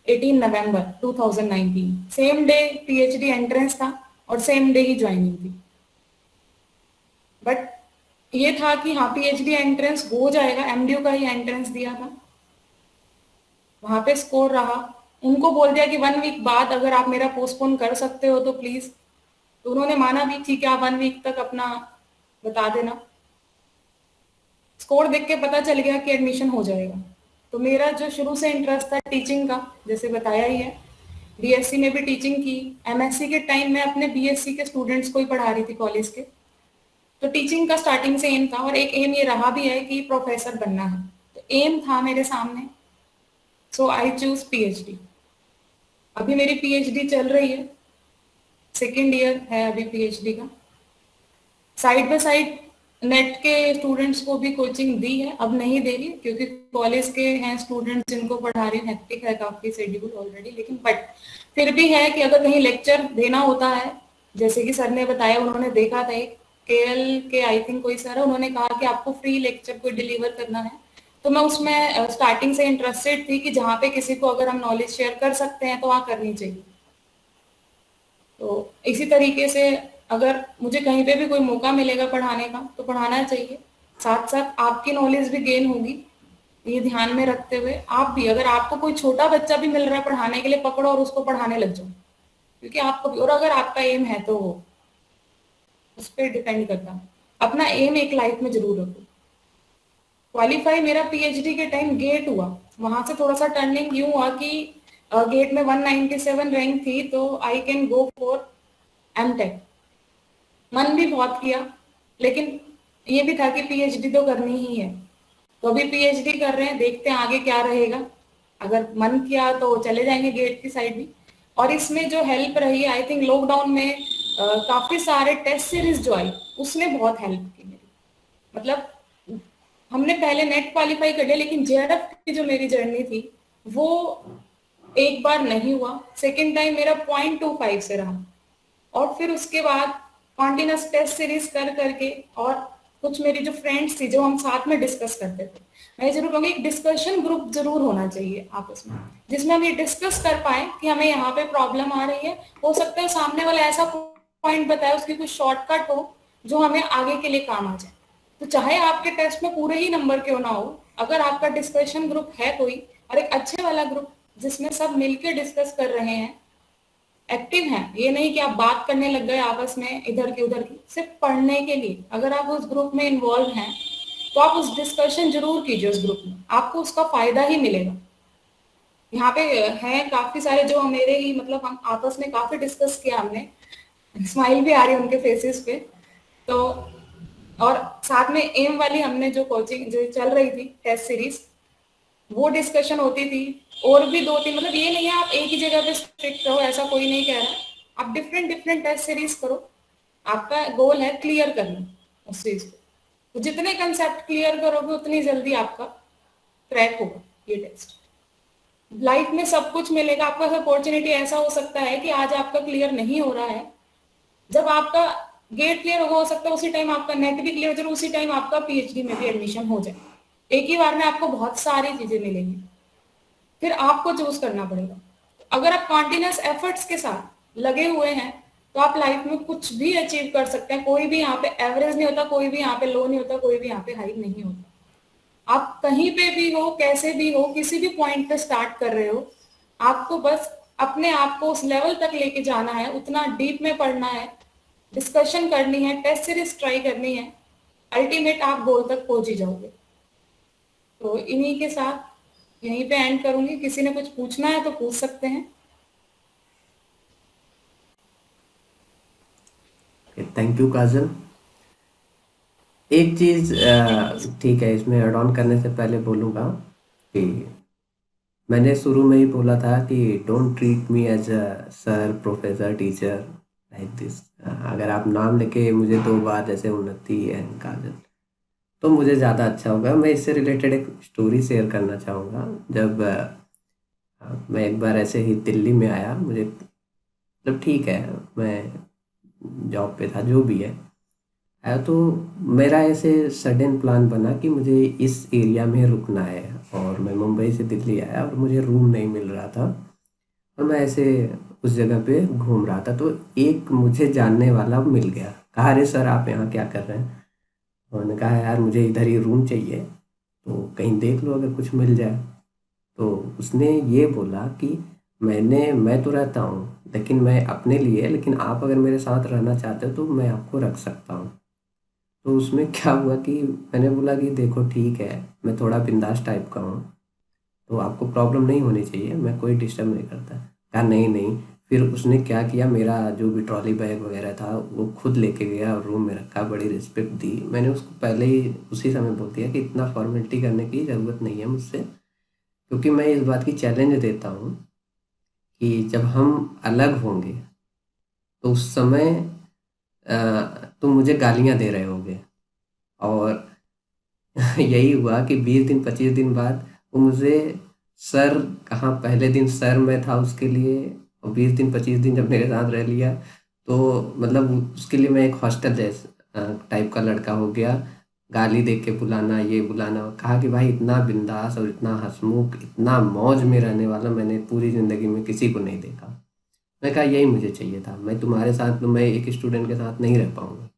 18 नवंबर 2019, सेम डे पीएचडी एंट्रेंस था और सेम डे ही ज्वाइनिंग थी। बट ये था कि हाँ पीएचडी एंट्रेंस हो जाएगा, एमडीयू का ही एंट्रेंस दिया था, वहां पे स्कोर रहा, उनको बोल दिया कि 1 वीक बाद अगर आप मेरा पोस्टपोन कर सकते हो तो प्लीज, तो उन्होंने माना भी, ठीक है आप 1 वीक तक अपना बता देना। स्कोर देख के पता चल गया कि एडमिशन हो जाएगा। तो मेरा जो शुरू से इंटरेस्ट था टीचिंग का, जैसे बताया ही है, बीएससी में भी टीचिंग की, एमएससी के टाइम में अपने बीएससी के स्टूडेंट्स को ही पढ़ा रही थी कॉलेज के, तो टीचिंग का स्टार्टिंग से एम था, और एक एम ये रहा भी है कि प्रोफेसर बनना है, तो एम था मेरे सामने, सो आई चूज पीएचडी। अभी मेरी पीएचडी चल रही है, सेकेंड ईयर है अभी पीएचडी का। साइड बाय साइड नेट के स्टूडेंट्स को भी कोचिंग दी है, अब नहीं दे रही क्योंकि कॉलेज के हैं स्टूडेंट्स जिनको पढ़ा रही हूँ, हेक्टिक है काफी शेड्यूल ऑलरेडी, लेकिन बट फिर भी है कि अगर कहीं लेक्चर देना होता है, जैसे कि सर ने बताया, उन्होंने देखा था एक केएल के आई थिंक कोई सर है, उन्होंने कहा कि आपको फ्री लेक्चर कोई डिलीवर करना है, तो मैं उसमें स्टार्टिंग से इंटरेस्टेड थी कि जहाँ पे किसी को अगर हम नॉलेज शेयर कर सकते हैं तो वहाँ करनी चाहिए। तो इसी तरीके से अगर मुझे कहीं पे भी कोई मौका मिलेगा पढ़ाने का तो पढ़ाना चाहिए, साथ साथ आपकी नॉलेज भी गेन होगी, ये ध्यान में रखते हुए आप भी, अगर आपको कोई छोटा बच्चा भी मिल रहा है पढ़ाने के लिए, पकड़ो और उसको पढ़ाने लग जाओ, क्योंकि आपको भी, और अगर आपका एम है तो वो उस पर डिपेंड करता है, अपना एम एक लाइफ में जरूर रखो। क्वालिफाई मेरा पीएचडी के टाइम गेट हुआ, वहां से थोड़ा सा टर्निंग यूं हुआ कि गेट में 197 रैंक थी, तो I can go for MTech. मन भी बहुत किया, लेकिन ये भी था कि पीएचडी तो करनी ही है, तो अभी पीएचडी कर रहे हैं, देखते हैं आगे क्या रहेगा, अगर मन किया तो चले जाएंगे गेट की साइड भी। और इसमें जो हेल्प रही, आई थिंक लॉकडाउन में काफी सारे टेस्ट सीरीज जो आई उसने बहुत हेल्प की मेरी, मतलब हमने पहले नेट क्वालिफाई कर लिया, लेकिन जेआरएफ की जो मेरी जर्नी थी वो एक बार नहीं हुआ, सेकेंड टाइम मेरा 0.25 से रहा, और फिर उसके बाद कॉन्टिन्यूस टेस्ट सीरीज कर करके, और कुछ मेरी जो फ्रेंड्स थी जो हम साथ में डिस्कस करते थे, मैं जरूर कहूँगी एक डिस्कशन ग्रुप जरूर होना चाहिए आपस में, जिसमें हम ये डिस्कस कर पाए कि हमें यहाँ पे प्रॉब्लम आ रही है, हो सकता है सामने वाला ऐसा पॉइंट बताए, उसकी कुछ शॉर्टकट हो जो हमें आगे के लिए काम आ जाए। तो चाहे आपके टेस्ट में पूरे ही नंबर क्यों ना हो, अगर आपका डिस्कशन ग्रुप है कोई, और एक अच्छे वाला ग्रुप जिसमें सब मिलकर डिस्कस कर रहे हैं, एक्टिव हैं, ये नहीं कि आप बात करने लग गए आपस में इधर की उधर की, सिर्फ पढ़ने के लिए, अगर आप उस ग्रुप में इन्वॉल्व हैं तो आप उस डिस्कशन जरूर कीजिए उस ग्रुप में, आपको उसका फायदा ही मिलेगा। यहाँ पे हैं काफी सारे जो मेरे ही, मतलब हम आपस में काफी डिस्कस किया हमने, स्माइल भी आ रही है उनके फेसेस पे। तो और साथ में एम वाली हमने जो कोचिंग जो चल रही थी टेस्ट सीरीज, वो डिस्कशन होती थी, और भी 2-3, मतलब ये नहीं है आप एक ही जगह पे स्ट्रिक्ट रहो, ऐसा कोई नहीं कह रहा, आप डिफरेंट डिफरेंट टेस्ट सीरीज करो, आपका गोल है क्लियर करना उस चीज को, तो जितने कंसेप्ट क्लियर करोगे उतनी जल्दी आपका क्रैक होगा ये टेस्ट। लाइफ में सब कुछ मिलेगा आपको, अपॉर्चुनिटी ऐसा हो सकता है कि आज आपका क्लियर नहीं हो रहा है, जब आपका गेट क्लियर हो सकता है उसी टाइम आपका नेट भी क्लियर हो जाए, उसी टाइम आपका पीएचडी में भी एडमिशन हो जाए। एक ही बार में आपको बहुत सारी चीजें मिलेंगी, फिर आपको चूज करना पड़ेगा। अगर आप कॉन्टिन्यूस एफर्ट्स के साथ लगे हुए हैं तो आप लाइफ में कुछ भी अचीव कर सकते हैं। कोई भी यहाँ पे एवरेज नहीं होता, कोई भी यहाँ पे लो नहीं होता, कोई भी यहाँ पे हाई नहीं होता। आप कहीं पे भी हो, कैसे भी हो, किसी भी पॉइंट पे स्टार्ट कर रहे हो, आपको बस अपने आप को उस लेवल तक लेके जाना है, उतना डीप में पढ़ना है, डिस्कशन करनी है, टेस्ट सीरीज ट्राई करनी है, अल्टीमेट आप गोल तक पहुंच ही जाओगे। तो इन्हीं के साथ यहीं पे एंड करूंगी। किसी ने कुछ पूछना है तो पूछ सकते हैं। थैंक यू काजल। एक चीज ठीक है, इसमें ऐड ऑन करने से पहले बोलूँगा कि मैंने शुरू में ही बोला था कि don't treat me as a sir, professor, teacher like this. अगर आप नाम लेके मुझे 2 बार जैसे उन्नति है काजल, तो मुझे ज़्यादा अच्छा होगा। मैं इससे रिलेटेड एक स्टोरी शेयर करना चाहूँगा। जब मैं एक बार ऐसे ही दिल्ली में आया, मुझे मतलब ठीक है, मैं जॉब पे था, जो भी है, तो मेरा ऐसे सडन प्लान बना कि मुझे इस एरिया में रुकना है, और मैं मुंबई से दिल्ली आया और मुझे रूम नहीं मिल रहा था, और मैं ऐसे उस जगह पे घूम रहा था, तो एक मुझे जानने वाला मिल गया। कहा, अरे सर आप यहाँ क्या कर रहे हैं? उन्होंने कहा, यार मुझे इधर ही रूम चाहिए, तो कहीं देख लो अगर कुछ मिल जाए। तो उसने ये बोला कि मैं तो रहता हूँ लेकिन मैं अपने लिए, लेकिन आप अगर मेरे साथ रहना चाहते हो तो मैं आपको रख सकता हूँ। तो उसमें क्या हुआ कि मैंने बोला कि देखो ठीक है, मैं थोड़ा बिंदास टाइप का हूँ, तो आपको प्रॉब्लम नहीं होनी चाहिए, मैं कोई डिस्टर्ब नहीं करता। कहा नहीं नहीं। फिर उसने क्या किया, मेरा जो भी ट्रॉली बैग वगैरह था वो खुद लेके गया और रूम में रखा, बड़ी रिस्पेक्ट दी। मैंने उसको पहले ही उसी समय बोल दिया कि इतना फॉर्मेलिटी करने की ज़रूरत नहीं है मुझसे, क्योंकि मैं इस बात की चैलेंज देता हूँ कि जब हम अलग होंगे तो उस समय तुम मुझे गालियाँ दे रहे होगे, और यही हुआ कि 20 दिन 25 दिन बाद वो मुझे सर कहाँ, पहले दिन सर मैं था उसके लिए, और 20 दिन 25 दिन जब मेरे साथ रह लिया तो मतलब उसके लिए मैं एक हॉस्टल जैसे टाइप का लड़का हो गया। गाली दे के बुलाना, ये बुलाना। कहा कि भाई इतना बिंदास और इतना हंसमुख, इतना मौज में रहने वाला मैंने पूरी ज़िंदगी में किसी को नहीं देखा। मैं कहा यही मुझे चाहिए था। मैं तुम्हारे साथ, मैं एक स्टूडेंट के साथ नहीं रह पाऊँगा,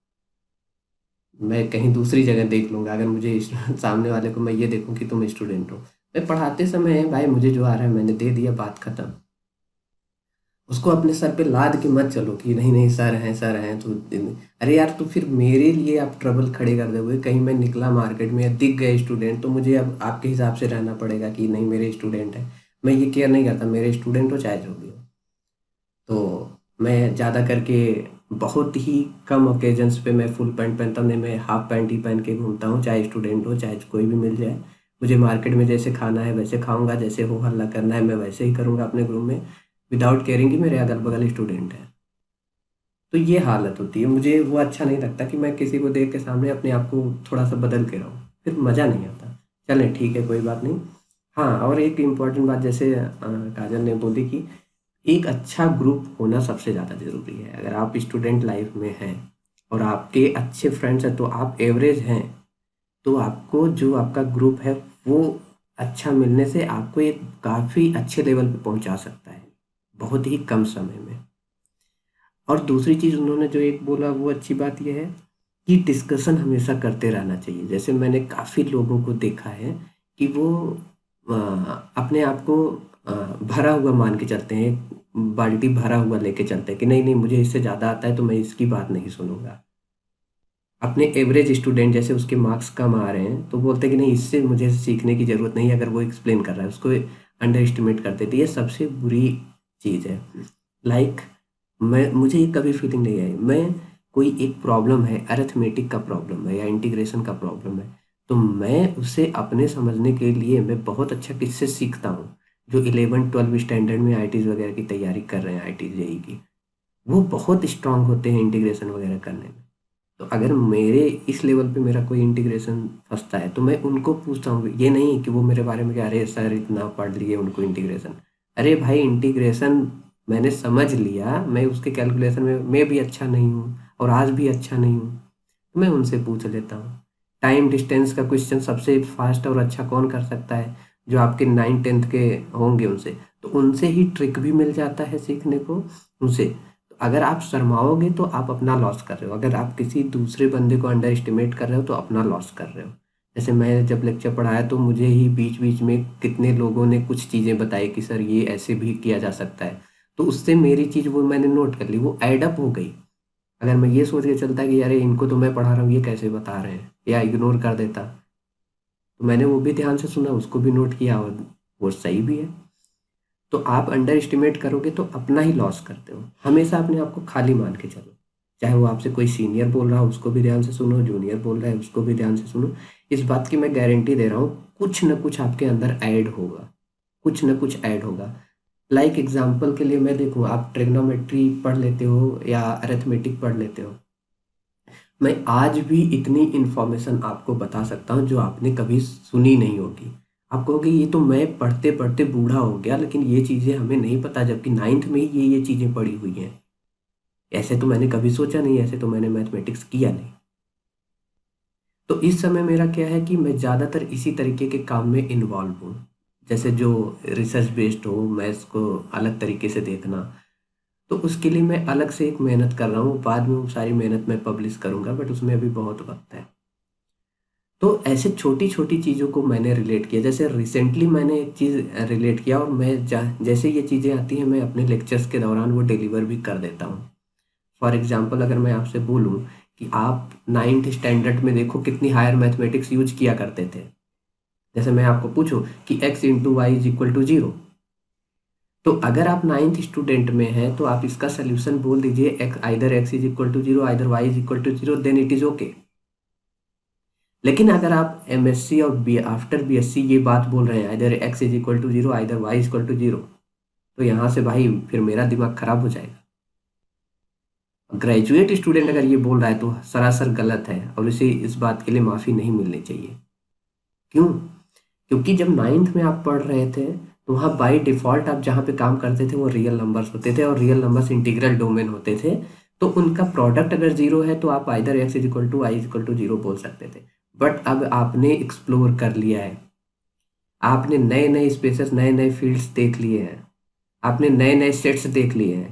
मैं कहीं दूसरी जगह देख लूँगा। अगर मुझे सामने वाले को मैं ये देखूँ कि तुम स्टूडेंट हो, मैं पढ़ाते समय भाई मुझे जो आ रहा है मैंने दे दिया, बात ख़त्म। उसको अपने सर पे लाद के मत चलो कि नहीं नहीं सर हैं तो अरे यार, तो फिर मेरे लिए आप ट्रबल खड़े कर दोगे। कहीं मैं निकला मार्केट में, दिख गए स्टूडेंट, तो मुझे अब आपके हिसाब से रहना पड़ेगा कि नहीं मेरे स्टूडेंट है। मैं ये केयर नहीं करता, मेरे स्टूडेंट हो चाहे जो भी हो। तो मैं ज़्यादा करके बहुत ही कम ओकेजन्स पे मैं फुल पैंट पहनता हूँ, नहीं मैं हाफ पैंट ही पहन के घूमता हूँ, चाहे स्टूडेंट हो चाहे कोई भी मिल जाए। मुझे मार्केट में जैसे खाना है वैसे खाऊंगा, जैसे हो हल्ला करना है मैं वैसे ही करूँगा अपने ग्रुप में, विदाउट केयरिंग कि मेरे अगल बगल स्टूडेंट है। तो ये हालत होती है। मुझे वो अच्छा नहीं लगता कि मैं किसी को देख के सामने अपने आप को थोड़ा सा बदल के रहूँ, फिर मज़ा नहीं आता। चलें ठीक है, कोई बात नहीं। हाँ, और एक इम्पॉर्टेंट बात जैसे काजल ने बोली कि एक अच्छा ग्रुप होना सबसे ज़्यादा ज़रूरी है। अगर आप स्टूडेंट लाइफ में हैं और आपके अच्छे फ्रेंड्स हैं, तो आप एवरेज हैं, तो आपको जो आपका ग्रुप है वो अच्छा मिलने से आपको एक काफ़ी अच्छे लेवल पे पहुंचा सकता है बहुत ही कम समय में। और दूसरी चीज़ उन्होंने जो एक बोला वो अच्छी बात यह है कि डिस्कशन हमेशा करते रहना चाहिए। जैसे मैंने काफ़ी लोगों को देखा है कि वो अपने आप को भरा हुआ मान के चलते हैं, बाल्टी भरा हुआ लेके चलते हैं कि नहीं नहीं मुझे इससे ज़्यादा आता है तो मैं इसकी बात नहीं सुनूंगा। अपने एवरेज स्टूडेंट जैसे उसके मार्क्स कम आ रहे हैं तो बोलते हैं कि नहीं इससे मुझे सीखने की ज़रूरत नहीं है, अगर वो एक्सप्लेन कर रहा है उसको अंडर एस्टिमेट कर देते। ये सबसे बुरी चीज़ है। लाइक मुझे ये कभी फीलिंग नहीं आई, मैं कोई एक प्रॉब्लम है, अरिथमेटिक का प्रॉब्लम है या इंटीग्रेशन का प्रॉब्लम है, तो मैं उसे अपने समझने के लिए मैं बहुत अच्छा किससे सीखता हूँ, जो 11-12 स्टैंडर्ड में आईटीज़ वगैरह की तैयारी कर रहे हैं, आईटी जेई की, वो बहुत स्ट्रांग होते हैं इंटीग्रेशन वगैरह करने में। तो अगर मेरे इस लेवल पे मेरा कोई इंटीग्रेशन फंसता है तो मैं उनको पूछता हूँ, ये नहीं कि वो मेरे बारे में कह रहे सर इतना पढ़ लिए उनको इंटीग्रेशन। अरे भाई इंटीग्रेशन मैंने समझ लिया, मैं उसके कैलकुलेशन में मैं भी अच्छा नहीं हूँ और आज भी अच्छा नहीं हूँ, तो मैं उनसे पूछ लेता हूँ। टाइम डिस्टेंस का क्वेश्चन सबसे फास्ट और अच्छा कौन कर सकता है? जो आपके 9th 10th के होंगे उनसे, तो उनसे ही ट्रिक भी मिल जाता है सीखने को उनसे। तो अगर आप शर्माओगे तो आप अपना लॉस कर रहे हो, अगर आप किसी दूसरे बंदे को अंडर एस्टिमेट कर रहे हो तो अपना लॉस कर रहे हो। जैसे मैं जब लेक्चर पढ़ाया तो मुझे ही बीच बीच में कितने लोगों ने कुछ चीज़ें बताई कि सर ये ऐसे भी किया जा सकता है, तो उससे मेरी चीज़ वो मैंने नोट कर ली, वो ऐड अप हो गई। अगर मैं ये सोच के चलता कि अरे इनको तो मैं पढ़ा रहा हूँ, ये कैसे बता रहे हैं, या इग्नोर कर देता, तो मैंने वो भी ध्यान से सुना, उसको भी नोट किया और वो सही भी है। तो आप अंडर एस्टिमेट करोगे तो अपना ही लॉस करते हो। हमेशा अपने आप को खाली मान के चलो, चाहे वो आपसे कोई सीनियर बोल रहा हो उसको भी ध्यान से सुनो, जूनियर बोल रहा है उसको भी ध्यान से सुनो। इस बात की मैं गारंटी दे रहा हूँ, कुछ न कुछ आपके अंदर ऐड होगा, कुछ न कुछ ऐड होगा। लाइक एग्जाम्पल के लिए मैं देखूँ, आप ट्रिग्नोमेट्री पढ़ लेते हो या अरिथमेटिक पढ़ लेते हो, मैं आज भी इतनी इन्फॉर्मेशन आपको बता सकता हूँ जो आपने कभी सुनी नहीं होगी। आप कहोगे ये तो मैं पढ़ते पढ़ते बूढ़ा हो गया, लेकिन ये चीज़ें हमें नहीं पता, जबकि 9th में ही ये चीज़ें पढ़ी हुई हैं। ऐसे तो मैंने कभी सोचा नहीं, ऐसे तो मैंने मैथमेटिक्स किया नहीं। तो इस समय मेरा क्या है कि मैं ज़्यादातर इसी तरीके के काम में इन्वॉल्व हूँ, जैसे जो रिसर्च बेस्ड हो, मैथ्स को अलग तरीके से देखना। तो उसके लिए मैं अलग से एक मेहनत कर रहा हूँ, बाद में वो सारी मेहनत मैं पब्लिश करूँगा, बट उसमें अभी बहुत वक्त है। तो ऐसे छोटी छोटी चीज़ों को मैंने रिलेट किया। जैसे रिसेंटली मैंने एक चीज़ रिलेट किया, और मैं जैसे ये चीज़ें आती हैं मैं अपने लेक्चर्स के दौरान वो डिलीवर भी कर देता हूँ। फॉर एग्जांपल अगर मैं आपसे बोलूँ कि आप 9th स्टैंडर्ड में देखो कितनी हायर मैथमेटिक्स यूज किया करते थे। जैसे मैं आपको पूछूं कि x into Y is equal to 0, तो अगर आप 9th स्टूडेंट में हैं तो आप इसका सोल्यूशन बोल दीजिए, either x is equal to 0 either y is equal to 0, then it is okay. लेकिन अगर आप एमएससी और आफ्टर बीएससी ये बात बोल रहे हैं, either x is equal to 0 either y is equal to 0, तो यहाँ से भाई फिर मेरा दिमाग खराब हो जाएगा। ग्रेजुएट स्टूडेंट अगर ये बोल रहा है तो सरासर गलत है, और उसे इस बात के लिए माफ़ी नहीं मिलनी चाहिए। क्यों? क्योंकि जब 9th में आप पढ़ रहे थे तो वहाँ बाय डिफ़ॉल्ट आप जहाँ पे काम करते थे वो रियल नंबर्स होते थे, और रियल नंबर्स इंटीग्रल डोमेन होते थे। तो उनका प्रोडक्ट अगर 0 है तो आप either x is equal to Y is equal to 0 बोल सकते थे। बट अब आपने एक्सप्लोर कर लिया है, आपने नए नए स्पेसेस, नए नए फील्ड्स देख लिए हैं, आपने नए नए सेट्स देख लिए हैं।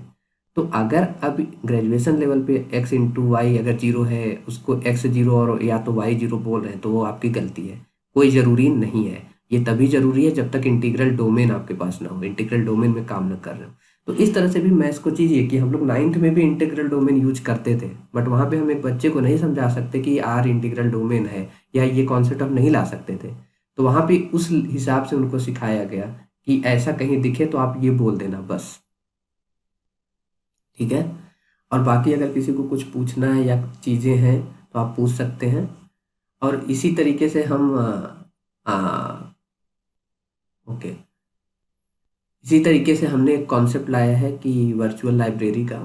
तो अगर अब ग्रेजुएशन लेवल पे x इंटू वाई अगर 0 है, उसको x 0 और या तो y 0 बोल रहे हैं, तो वो आपकी गलती है, कोई ज़रूरी नहीं है। ये तभी ज़रूरी है जब तक इंटीग्रल डोमेन आपके पास ना हो, इंटीग्रल डोमेन में काम न कर रहे हो। तो इस तरह से भी मैथ्स को चीज़ ये कि हम लोग 9th में भी इंटीग्रल डोमेन यूज करते थे, बट वहाँ पे हम एक बच्चे को नहीं समझा सकते कि आर इंटीग्रल डोमेन है, या ये कॉन्सेप्ट हम नहीं ला सकते थे। तो वहाँ पे उस हिसाब से उनको सिखाया गया कि ऐसा कहीं दिखे तो आप ये बोल देना बस, ठीक है। और बाकी अगर किसी को कुछ पूछना है या चीज़ें हैं तो आप पूछ सकते हैं। और इसी तरीके से हम ओके, इसी तरीके से हमने एक कॉन्सेप्ट लाया है कि वर्चुअल लाइब्रेरी का।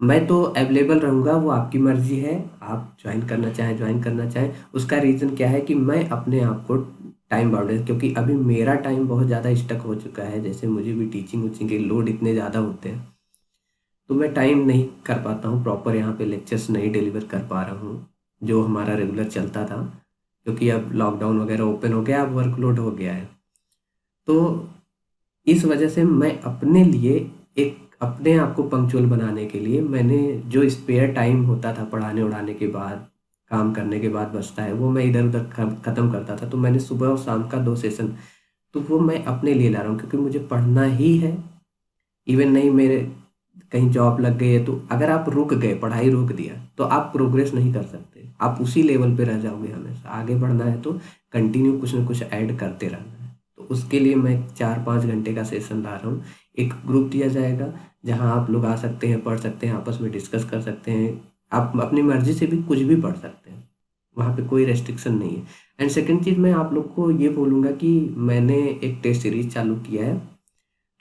मैं तो अवेलेबल रहूँगा, वो आपकी मर्ज़ी है, आप ज्वाइन करना चाहें ज्वाइन करना चाहें। उसका रीज़न क्या है कि मैं अपने आप को टाइम बाउंडेड, क्योंकि अभी मेरा टाइम बहुत ज़्यादा स्टक हो चुका है, जैसे मुझे भी टीचिंग उचिंग के लोड इतने ज़्यादा होते हैं, तो मैं टाइम नहीं कर पाता हूँ प्रॉपर, यहाँ पे लेक्चर्स नहीं डिलीवर कर पा रहा हूँ जो हमारा रेगुलर चलता था, क्योंकि अब लॉकडाउन वगैरह ओपन हो गया, अब वर्कलोड हो गया है। तो इस वजह से मैं अपने लिए एक अपने आप को पंक्चुअल बनाने के लिए मैंने जो स्पेयर टाइम होता था पढ़ाने उड़ाने के बाद, काम करने के बाद बचता है, वो मैं इधर उधर ख़त्म करता था। तो मैंने सुबह और शाम का 2 सेशन, तो वो मैं अपने लिए ला रहा हूँ, क्योंकि मुझे पढ़ना ही है। इवन नहीं मेरे कहीं जॉब लग गई है, तो अगर आप रुक गए, पढ़ाई रोक दिया, तो आप प्रोग्रेस नहीं कर सकते, आप उसी लेवल पे रह जाओगे। हमेशा आगे बढ़ना है तो कंटिन्यू कुछ ना कुछ ऐड करते रहना है। तो उसके लिए मैं 4-5 घंटे का सेशन ला रहा हूँ। एक ग्रुप दिया जाएगा जहाँ आप लोग आ सकते हैं, पढ़ सकते हैं, आपस में डिस्कस कर सकते हैं, आप अपनी मर्जी से भी कुछ भी पढ़ सकते हैं, वहाँ पे कोई रेस्ट्रिक्शन नहीं है। एंड सेकेंड चीज़, मैं आप लोग को ये बोलूँगा कि मैंने एक टेस्ट सीरीज चालू किया है,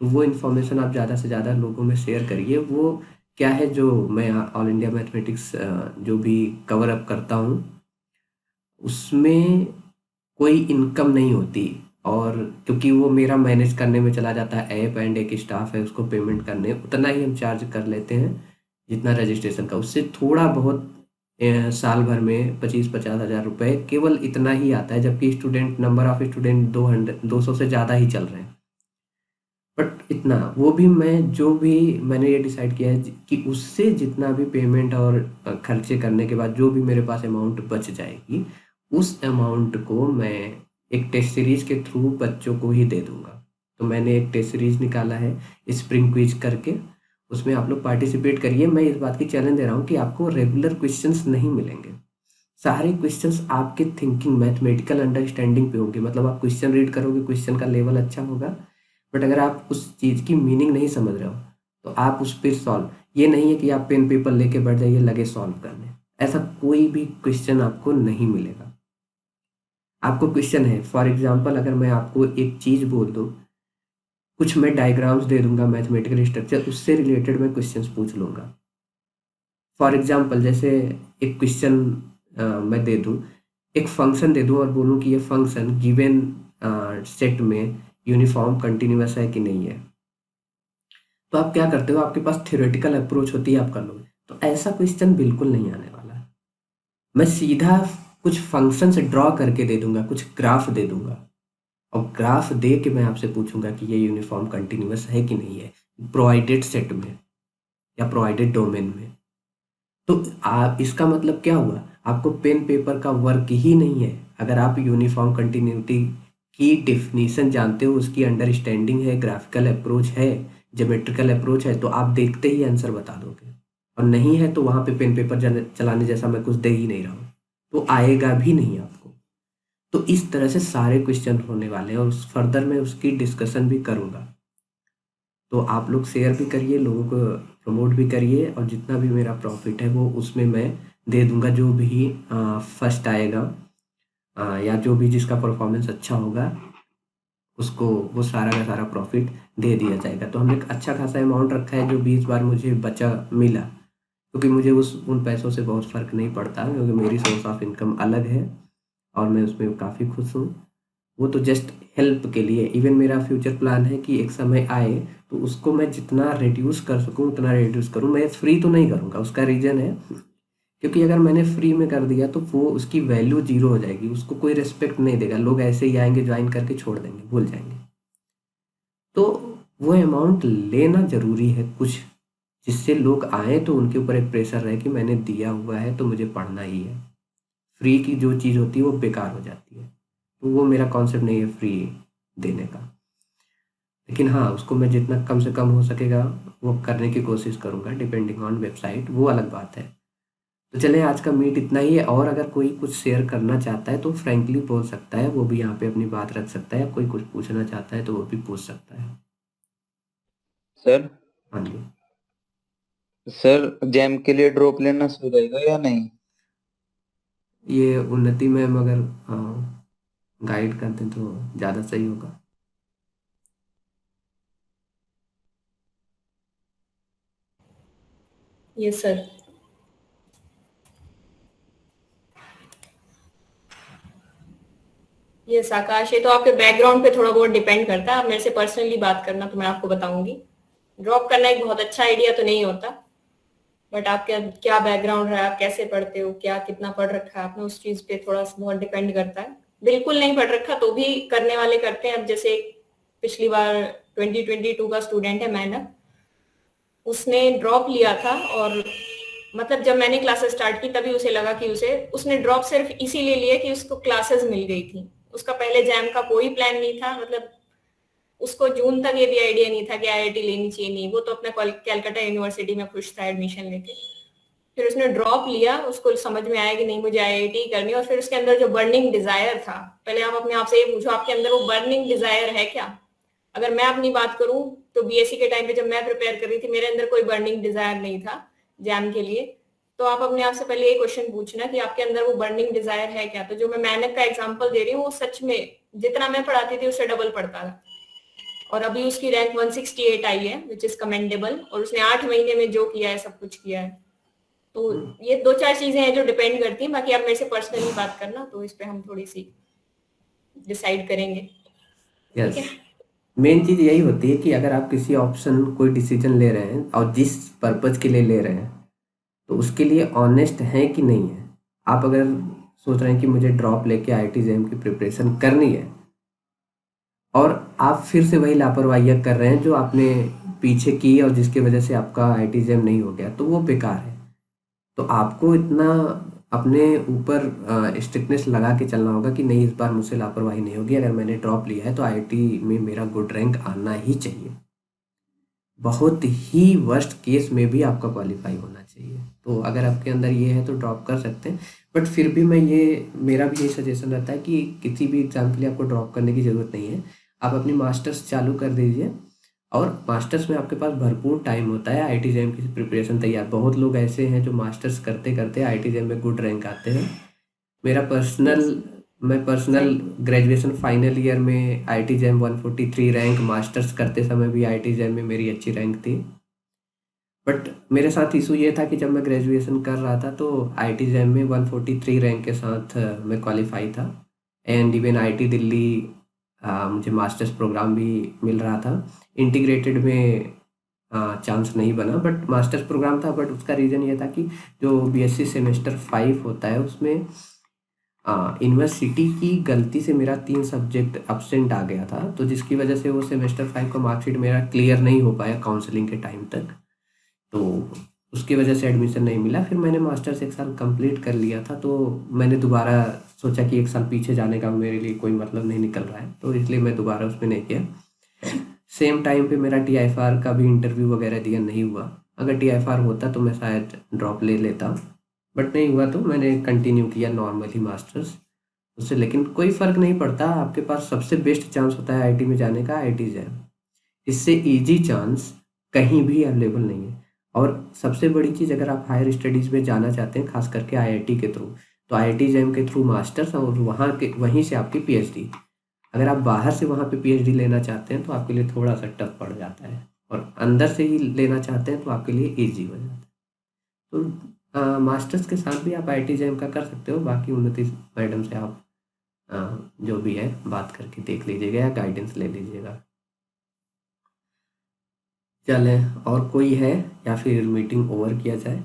तो वो इन्फॉर्मेशन आप ज़्यादा से ज़्यादा लोगों में शेयर करिए। वो क्या है जो मैं ऑल इंडिया मैथमेटिक्स जो भी कवर अप करता हूँ, उसमें कोई इनकम नहीं होती, और क्योंकि वो मेरा मैनेज करने में चला जाता है, ऐप एंड एक स्टाफ है उसको पेमेंट करने, उतना ही हम चार्ज कर लेते हैं जितना रजिस्ट्रेशन का। उससे थोड़ा बहुत साल भर में 25-50 हज़ार रुपये केवल इतना ही आता है, जबकि स्टूडेंट नंबर ऑफ स्टूडेंट 200 से ज़्यादा ही चल रहे हैं। बट इतना वो भी मैंने ये डिसाइड किया है कि उससे जितना भी पेमेंट और खर्चे करने के बाद जो भी मेरे पास अमाउंट बच जाएगी, उस अमाउंट को मैं एक टेस्ट सीरीज के थ्रू बच्चों को ही दे दूंगा। तो मैंने एक टेस्ट सीरीज निकाला है स्प्रिंग क्विज करके, उसमें आप लोग पार्टिसिपेट करिए। मैं इस बात की चैलेंज दे रहा हूँ कि आपको रेगुलर क्वेश्चंस नहीं मिलेंगे, सारे क्वेश्चंस आपके थिंकिंग मैथमेटिकल अंडरस्टैंडिंग पे होंगे। मतलब आप क्वेश्चन रीड करोगे, क्वेश्चन का लेवल अच्छा होगा, बट अगर आप उस चीज़ की मीनिंग नहीं समझ रहे हो तो आप उस पर सॉल्व, ये नहीं है कि आप पेन पेपर लेके बैठ जाइए लगे सॉल्व करने, ऐसा कोई भी क्वेश्चन आपको नहीं मिलेगा। आपको क्वेश्चन है, फॉर एग्जांपल अगर मैं आपको एक चीज़ बोल दूँ, कुछ मैं डायग्राम्स दे दूंगा मैथमेटिकल स्ट्रक्चर, उससे रिलेटेड मैं क्वेश्चंस पूछ लूँगा। फॉर एग्जांपल जैसे एक क्वेश्चन मैं दे दूँ, एक फंक्शन दे दूँ और बोलूँ कि ये फंक्शन गिवन सेट में यूनिफॉर्म कंटिन्यूअस है कि नहीं है, तो आप क्या करते हो, आपके पास थ्योरेटिकल अप्रोच होती है, आप कर लोगे। तो ऐसा क्वेश्चन बिल्कुल नहीं आने वाला है। मैं सीधा कुछ फंक्शन से ड्रॉ करके दे दूंगा, कुछ ग्राफ दे दूंगा, और ग्राफ दे के मैं आपसे पूछूंगा कि ये यूनिफॉर्म कंटिन्यूअस है कि नहीं है प्रोवाइडेड सेट में या प्रोवाइडेड डोमेन में। तो आप इसका मतलब क्या हुआ, आपको पेन पेपर का वर्क ही नहीं है। अगर आप यूनिफॉर्म कंटिन्यूटी की डेफिनेशन जानते हो, उसकी अंडरस्टैंडिंग है, ग्राफिकल अप्रोच है, ज्योमेट्रिकल अप्रोच है, तो आप देखते ही आंसर बता दोगे। और नहीं है तो वहाँ पे पेन पेपर चलाने जैसा मैं कुछ दे ही नहीं रहा हूँ, तो आएगा भी नहीं आपको। तो इस तरह से सारे क्वेश्चन होने वाले हैं, और फर्दर मैं उसकी डिस्कशन भी करूँगा। तो आप लोग शेयर भी करिए, लोगों को प्रमोट भी करिए, और जितना भी मेरा प्रॉफिट है वो उसमें मैं दे दूंगा। जो भी फर्स्ट आएगा या जो भी जिसका परफॉर्मेंस अच्छा होगा, उसको वो सारा का सारा प्रॉफिट दे दिया जाएगा। तो हमने एक अच्छा खासा अमाउंट रखा है जो भी इस बार मुझे बचा मिला, क्योंकि मुझे उन पैसों से बहुत फ़र्क नहीं पड़ता, क्योंकि मेरी सोर्स ऑफ इनकम अलग है और मैं उसमें काफ़ी खुश हूँ। वो तो जस्ट हेल्प के लिए। इवन मेरा फ्यूचर प्लान है कि एक समय आए तो उसको मैं जितना रिड्यूस कर सकूँ उतना रिड्यूस करूँ। मैं फ्री तो नहीं करूँगा, उसका रीज़न है क्योंकि अगर मैंने फ्री में कर दिया तो वो उसकी वैल्यू जीरो हो जाएगी, उसको कोई रिस्पेक्ट नहीं देगा, लोग ऐसे ही आएंगे, ज्वाइन करके छोड़ देंगे, भूल जाएंगे। तो वो अमाउंट लेना ज़रूरी है कुछ, जिससे लोग आए तो उनके ऊपर एक प्रेशर रहे कि मैंने दिया हुआ है तो मुझे पढ़ना ही है। फ्री की जो चीज़ होती है वो बेकार हो जाती है, तो वो मेरा कॉन्सेप्ट नहीं है फ्री देने का। लेकिन हाँ, उसको मैं जितना कम से कम हो सकेगा वो करने की कोशिश करूँगा, डिपेंडिंग ऑन वेबसाइट, वो अलग बात है। तो चलिए आज का मीट इतना ही है, और अगर कोई कुछ शेयर करना चाहता है तो फ्रैंकली बोल सकता है, वो भी यहाँ पे अपनी बात रख सकता है। कोई कुछ पूछना चाहता है तो वो भी पूछ सकता है। सर हाँ जी। सर जैम के लिए ड्रॉप लेना सही रहेगा या नहीं? ये उन्नति मैम अगर गाइड कर दें तो ज़्यादा सही होगा। Yes sir. यस आकाश, ये तो आपके बैकग्राउंड पे थोड़ा बहुत डिपेंड करता है। आप मेरे से पर्सनली बात करना तो मैं आपको बताऊंगी। ड्रॉप करना एक बहुत अच्छा आइडिया तो नहीं होता, बट आपका क्या बैकग्राउंड है, आप कैसे पढ़ते हो, क्या कितना पढ़ रखा है आपने, उस चीज पे थोड़ा बहुत डिपेंड करता है। बिल्कुल नहीं पढ़ रखा तो भी करने वाले करते हैं। अब जैसे पिछली बार 2022 का स्टूडेंट है मैंने, उसने ड्रॉप लिया था, और मतलब जब मैंने क्लासेस स्टार्ट की तभी उसे लगा कि उसने ड्रॉप सिर्फ इसीलिए लिया कि उसको क्लासेस मिल गई थी। उसका पहले जैम का कोई प्लान नहीं था, मतलब उसको जून तक ये भी आइडिया नहीं था कि आईआईटी लेनी चाहिए, नहीं, वो तो अपने कैलकाटा यूनिवर्सिटी में खुश था एडमिशन लेके। फिर उसने ड्रॉप लिया, उसको समझ में आया कि नहीं मुझे आईआईटी करनी है, और फिर उसके अंदर जो बर्निंग डिजायर था, पहले आप अपने आप से ये पूछो आपके अंदर वो बर्निंग डिजायर है क्या। अगर मैं अपनी बात करूं तो बीएससी के टाइम पे जब मैं प्रिपेयर कर रही थी, मेरे अंदर कोई बर्निंग डिजायर नहीं था जैम के लिए। तो आप अपने आप से पहले ये क्वेश्चन पूछना कि आपके अंदर वो बर्निंग डिजायर है क्या। तो जो मैं मेहनत का एग्जांपल दे रही हूँ वो सच में जितना मैं पढ़ाती थी उससे डबल पढ़ता था, और अभी उसकी रैंक 168 आई है, विच इज कमेंडेबल, और उसने 8 महीने में जो किया है सब कुछ किया है। तो ये 2-4 चीजें हैं जो डिपेंड करती हैं, बाकी आप मेरे से पर्सनली बात करना तो इस पे हम थोड़ी सी डिसाइड करेंगे। ठीक यस, है। मेन चीज़ यही होती है कि अगर आप किसी ऑप्शन कोई डिसीजन ले रहे हैं और जिस पर्पज के लिए ले रहे हैं तो उसके लिए ऑनेस्ट हैं कि नहीं है। आप अगर सोच रहे हैं कि मुझे ड्रॉप लेके आईआईटी जेईई की प्रिपरेशन करनी है और आप फिर से वही लापरवाहियाँ कर रहे हैं जो आपने पीछे की और जिसकी वजह से आपका आईआईटी जेईई नहीं हो गया, तो वो बेकार है। तो आपको इतना अपने ऊपर स्ट्रिक्टनेस लगा के चलना होगा कि नहीं, इस बार मुझसे लापरवाही नहीं होगी, अगर मैंने ड्रॉप लिया है तो आईआईटी में मेरा गुड रैंक आना ही चाहिए। बहुत ही वर्स्ट केस में भी आपका क्वालिफाई होना चाहिए। तो अगर आपके अंदर ये है तो ड्रॉप कर सकते हैं, बट फिर भी मेरा भी यही सजेशन रहता है कि किसी भी एग्ज़ाम के लिए आपको ड्रॉप करने की ज़रूरत नहीं है। आप अपनी मास्टर्स चालू कर दीजिए और मास्टर्स में आपके पास भरपूर टाइम होता है आईआईटी जेईई की प्रिपरेशन तैयार। बहुत लोग ऐसे हैं जो मास्टर्स करते करते आईआईटी जेईई में गुड रैंक आते हैं। मेरा पर्सनल यस, मैं पर्सनल सही। ग्रेजुएशन फाइनल ईयर में आईआईटी जेईई 143 रैंक, मास्टर्स करते समय भी आईआईटी जेईई में मेरी अच्छी रैंक थी। बट मेरे साथ इशू ये था कि जब मैं ग्रेजुएशन कर रहा था तो आईआईटी जेईई में 143 रैंक के साथ मैं क्वालिफाई था। एंड इवन आईआईटी दिल्ली मुझे मास्टर्स प्रोग्राम भी मिल रहा था। इंटीग्रेटेड में चांस नहीं बना, बट मास्टर्स प्रोग्राम था। बट उसका रीज़न ये था कि जो बीएससी सेमेस्टर 5 होता है उसमें यूनिवर्सिटी की गलती से मेरा 3 सब्जेक्ट एब्सेंट आ गया था, तो जिसकी वजह से वो सेमेस्टर 5 का मार्कशीट मेरा क्लियर नहीं हो पाया काउंसलिंग के टाइम तक। तो उसकी वजह से एडमिशन नहीं मिला। फिर मैंने मास्टर्स 1 साल कंप्लीट कर लिया था, तो मैंने दोबारा सोचा कि 1 साल पीछे जाने का मेरे लिए कोई मतलब नहीं निकल रहा है, तो इसलिए मैं दोबारा उसमें नहीं किया। सेम टाइम पे मेरा टीआईएफआर का भी इंटरव्यू वगैरह दिया, नहीं हुआ। अगर टीआईएफआर होता तो मैं शायद ड्रॉप ले लेता, बट नहीं हुआ तो मैंने कंटिन्यू किया नॉर्मली मास्टर्स उससे। लेकिन कोई फ़र्क नहीं पड़ता, आपके पास सबसे बेस्ट चांस होता है आईआईटी में जाने का, आईआईटी जेईई। इससे ईजी चांस कहीं भी अवेलेबल नहीं है। और सबसे बड़ी चीज़, अगर आप हायर स्टडीज़ में जाना चाहते हैं खास करके आईआईटी के थ्रू, तो आईआईटी जेईई के थ्रू मास्टर्स और वहीं से आपकी पीएचडी। अगर आप बाहर से वहाँ पे पीएचडी लेना चाहते हैं तो आपके लिए थोड़ा सा टफ पड़ जाता है, और अंदर से ही लेना चाहते हैं तो आपके लिए ईजी हो जाता है। तो मास्टर्स के साथ भी आप आईआईटी जेईई का कर सकते हो। बाकी उन्नति मैडम से आप जो भी है बात करके देख लीजिएगा या गाइडेंस ले लीजिएगा। चलें, और कोई है या फिर मीटिंग ओवर किया जाए?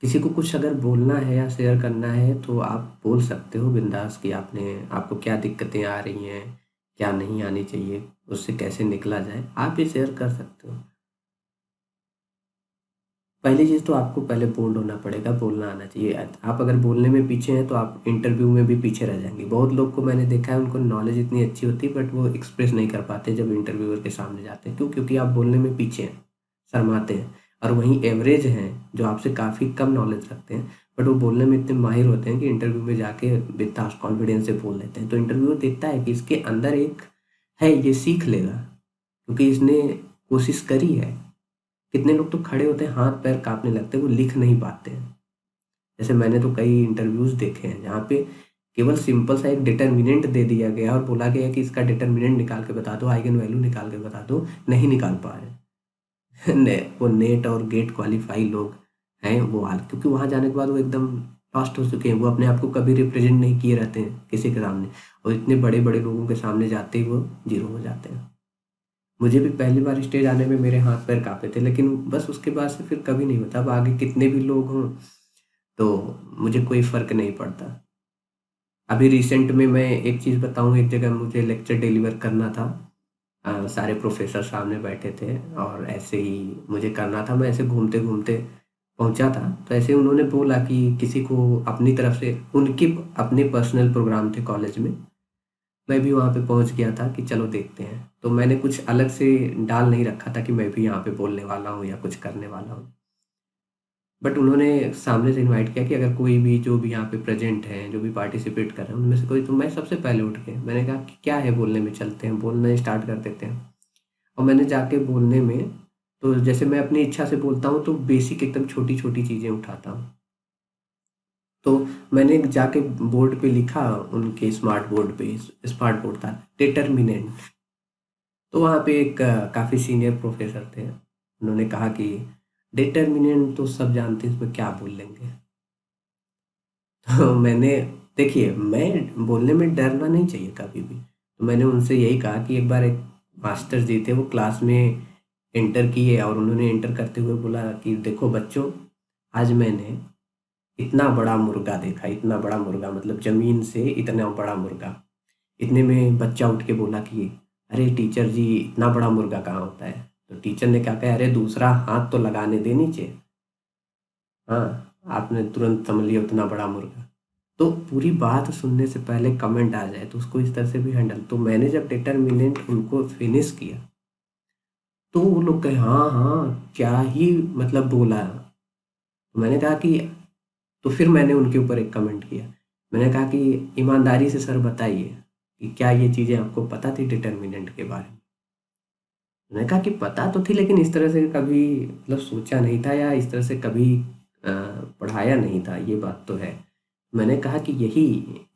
किसी को कुछ अगर बोलना है या शेयर करना है तो आप बोल सकते हो बिंदास, कि आपको क्या दिक्कतें आ रही हैं, क्या नहीं आनी चाहिए, उससे कैसे निकला जाए, आप ये शेयर कर सकते हो। पहली चीज़ तो आपको पहले बोल्ड होना पड़ेगा, बोलना आना चाहिए। आप अगर बोलने में पीछे हैं तो आप इंटरव्यू में भी पीछे रह जाएंगे। बहुत लोग को मैंने देखा है, उनको नॉलेज इतनी अच्छी होती है बट वो एक्सप्रेस नहीं कर पाते जब इंटरव्यूअर के सामने जाते हैं। क्यों? क्योंकि आप बोलने में पीछे हैं, शर्माते हैं। और वहीं एवरेज हैं जो आपसे काफ़ी कम नॉलेज रखते हैं, बट वो बोलने में इतने माहिर होते हैं कि इंटरव्यू में जाके बिंदास कॉन्फिडेंस से बोल लेते हैं। तो इंटरव्यूअर देखता है कि इसके अंदर एक है, ये सीख लेगा क्योंकि इसने कोशिश करी है। कितने लोग तो खड़े होते हैं, हाथ पैर कांपने लगते हैं, वो लिख नहीं पाते हैं। जैसे मैंने तो कई इंटरव्यूज देखे हैं जहाँ पे केवल सिंपल सा एक डिटर्मिनेंट दे दिया गया और बोला गया कि इसका डिटर्मिनेंट निकाल के बता दो, आइगन वैल्यू निकाल के बता दो, नहीं निकाल पा रहे। वो नेट और गेट क्वालिफाई लोग हैं वो हाल, क्योंकि वहाँ जाने के बाद वो एकदम लॉस्ट हो चुके हैं। वो अपने आप को कभी रिप्रेजेंट नहीं किए रहते हैं किसी के सामने, और इतने बड़े बड़े लोगों के सामने जाते ही वो जीरो हो जाते हैं। मुझे भी पहली बार स्टेज आने में मेरे हाथ पैर काँपे थे, लेकिन बस उसके बाद से फिर कभी नहीं होता। अब आगे कितने भी लोग हों तो मुझे कोई फ़र्क नहीं पड़ता। अभी रिसेंट में मैं एक चीज़ बताऊँ, एक जगह मुझे लेक्चर डिलीवर करना था। सारे प्रोफेसर सामने बैठे थे और ऐसे ही मुझे करना था। मैं ऐसे घूमते घूमते पहुंचा था, तो ऐसे उन्होंने बोला कि किसी को अपनी तरफ से, उनके अपने पर्सनल प्रोग्राम थे कॉलेज में, मैं भी वहाँ पे पहुँच गया था कि चलो देखते हैं। तो मैंने कुछ अलग से डाल नहीं रखा था कि मैं भी यहाँ पे बोलने वाला हूँ या कुछ करने वाला हूँ। बट उन्होंने सामने से इनवाइट किया कि अगर कोई भी जो भी यहाँ पे प्रेजेंट हैं, जो भी पार्टिसिपेट कर रहे हैं, उनमें से कोई, तो मैं सबसे पहले उठ के मैंने कहा कि क्या है, बोलने में चलते हैं, बोलना स्टार्ट कर देते हैं। और मैंने जाके बोलने में, तो जैसे मैं अपनी इच्छा से बोलता हूँ तो बेसिक एकदम छोटी छोटी चीज़ें उठाता हूँ। तो मैंने जाके बोर्ड पे लिखा, उनके स्मार्ट बोर्ड पे, स्मार्ट बोर्ड था डिटर्मिनेंट। तो वहाँ पे एक काफ़ी सीनियर प्रोफेसर थे, उन्होंने कहा कि डिटर्मिनेंट तो सब जानते हैं, इसमें क्या बोल लेंगे। तो मैंने, देखिए मैं बोलने में डरना नहीं चाहिए कभी भी, तो मैंने उनसे यही कहा कि एक बार एक मास्टर जी थे, वो क्लास में एंटर किए और उन्होंने एंटर करते हुए बोला कि देखो बच्चों, आज मैंने इतना बड़ा मुर्गा देखा, इतना बड़ा मुर्गा मतलब ज़मीन से इतना बड़ा मुर्गा। इतने में बच्चा उठ के बोला कि अरे टीचर जी, इतना बड़ा मुर्गा कहाँ होता है? तो टीचर ने क्या कहा, अरे दूसरा हाथ तो लगाने दे नीचे। हाँ, आपने तुरंत समझ लिया उतना बड़ा मुर्गा। तो पूरी बात सुनने से पहले कमेंट आ जाए तो उसको इस तरह से भी हैंडल। तो मैंने जब डिटर्मिनेंट उनको फिनिश किया, तो वो लोग कहे हाँ हाँ क्या ही मतलब बोला। तो मैंने कहा कि, तो फिर मैंने उनके ऊपर एक कमेंट किया। मैंने कहा कि ईमानदारी से सर बताइए कि क्या ये चीज़ें आपको पता थी डिटर्मिनेंट के बारे में? मैंने कहा कि पता तो थी, लेकिन इस तरह से कभी मतलब सोचा नहीं था, या इस तरह से कभी पढ़ाया नहीं था, ये बात तो है। मैंने कहा कि यही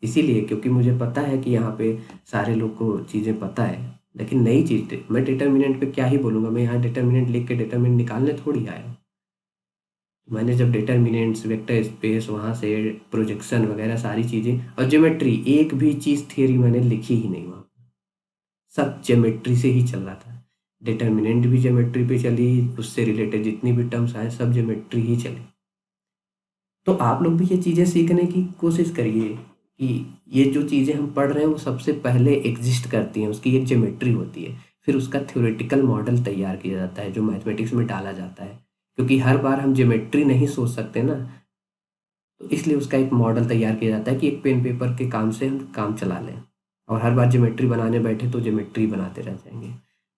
इसीलिए क्योंकि मुझे पता है कि यहाँ पे सारे लोग को चीज़ें पता है, लेकिन नई चीज़ मैं डिटर्मिनेंट पे क्या ही बोलूँगा। मैं यहाँ डिटर्मिनेंट लिख के डिटर्मिनेंट निकालने थोड़ी आया हूँ। मैंने जब डिटर्मिनेंट्स, वेक्टर स्पेस, वहाँ से प्रोजेक्शन वगैरह सारी चीज़ें, और ज्योमेट्री, एक भी चीज़ थियरी मैंने लिखी ही नहीं वहाँ, सब ज्योमेट्री से ही चल रहा था। डिटर्मिनेंट भी ज्योमेट्री पे चली, उससे रिलेटेड जितनी भी टर्म्स आए सब ज्योमेट्री ही चली। तो आप लोग भी ये चीज़ें सीखने की कोशिश करिए कि ये जो चीज़ें हम पढ़ रहे हैं वो सबसे पहले एग्जिस्ट करती हैं, उसकी एक ज्योमेट्री होती है, फिर उसका थ्योरेटिकल मॉडल तैयार किया जाता है जो मैथमेटिक्स में डाला जाता है। क्योंकि हर बार हम ज्योमेट्री नहीं सोच सकते ना, तो इसलिए उसका एक मॉडल तैयार किया जाता है कि एक पेन पेपर के काम से हम काम चला लें, और हर बार ज्योमेट्री बनाने बैठे तो ज्योमेट्री बनाते रह जाएंगे।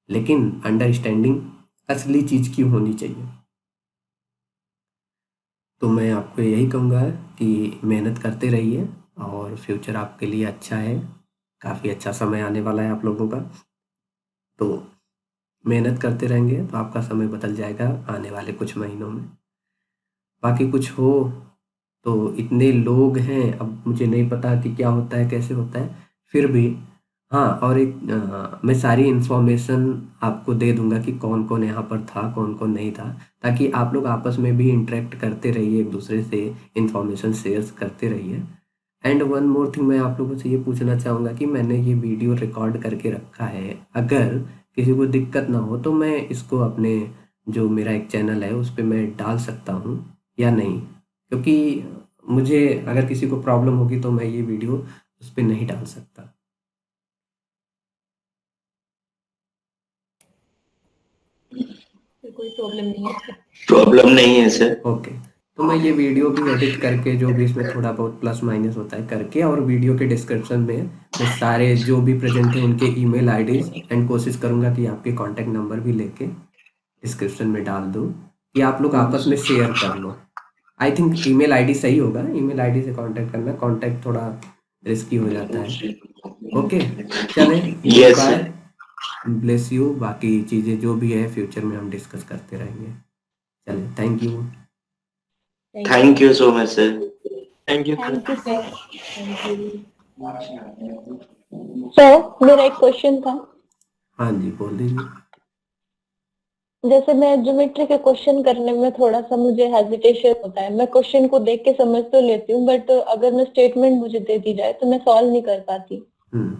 लेकिन अंडरस्टैंडिंग असली चीज़ की होनी चाहिए। तो मैं आपको यही कहूँगा कि मेहनत करते रहिए और फ्यूचर आपके लिए अच्छा है, काफ़ी अच्छा समय आने वाला है आप लोगों का। तो मेहनत करते रहेंगे तो आपका समय बदल जाएगा आने वाले कुछ महीनों में। बाकी कुछ हो तो इतने लोग हैं, अब मुझे नहीं पता कि क्या होता है कैसे होता है, फिर भी हाँ। और एक मैं सारी इन्फॉर्मेशन आपको दे दूंगा कि कौन कौन यहाँ पर था, कौन कौन नहीं था, ताकि आप लोग आपस में भी इंटरेक्ट करते रहिए, एक दूसरे से इन्फॉर्मेशन शेयर करते रहिए। एंड वन मोर थिंग, मैं आप लोगों से ये पूछना चाहूँगा कि मैंने ये वीडियो रिकॉर्ड करके रखा है, अगर किसी को दिक्कत ना हो तो मैं इसको अपने जो मेरा एक चैनल है उस पर मैं डाल सकता हूँ या नहीं? क्योंकि मुझे अगर किसी को प्रॉब्लम होगी तो मैं ये वीडियो उस पर नहीं डाल सकता। फिर कोई प्रॉब्लम नहीं है। प्रॉब्लम नहीं है सर। ओके, तो मैं ये वीडियो भी एडिट करके, जो भी इसमें थोड़ा बहुत प्लस माइनस होता है करके, और वीडियो के डिस्क्रिप्शन में मैं सारे जो भी प्रेजेंट है उनके ईमेल आईडीज, एंड कोशिश करूँगा कि आपके कॉन्टैक्ट नंबर भी लेके डिस्क्रिप्शन में डाल दूँ कि आप लोग आपस में शेयर कर लो। आई थिंक ईमेल आईडी सही होगा, ईमेल आईडी से कांटेक्ट करना, कांटेक्ट थोड़ा रिस्की हो जाता है। ओके, चलें, good yes bye, sir. Bless you. बाकी चीज़ें जो भी है फ्यूचर में हम डिस्कस करते रहेंगे। चलें, thank you. Thank you so much sir. Thank you sir. Thank you sir. Thank you sir मेरा एक क्वेश्चन था। हाँ जी, बोल दीजिए। जैसे मैं ज्योमेट्री के क्वेश्चन करने में थोड़ा सा मुझे हेजिटेशन होता है। मैं क्वेश्चन को देख के समझ तो लेती हूँ, बट अगर मैं स्टेटमेंट मुझे दे दी जाए तो मैं सॉल्व नहीं कर पाती। हम्म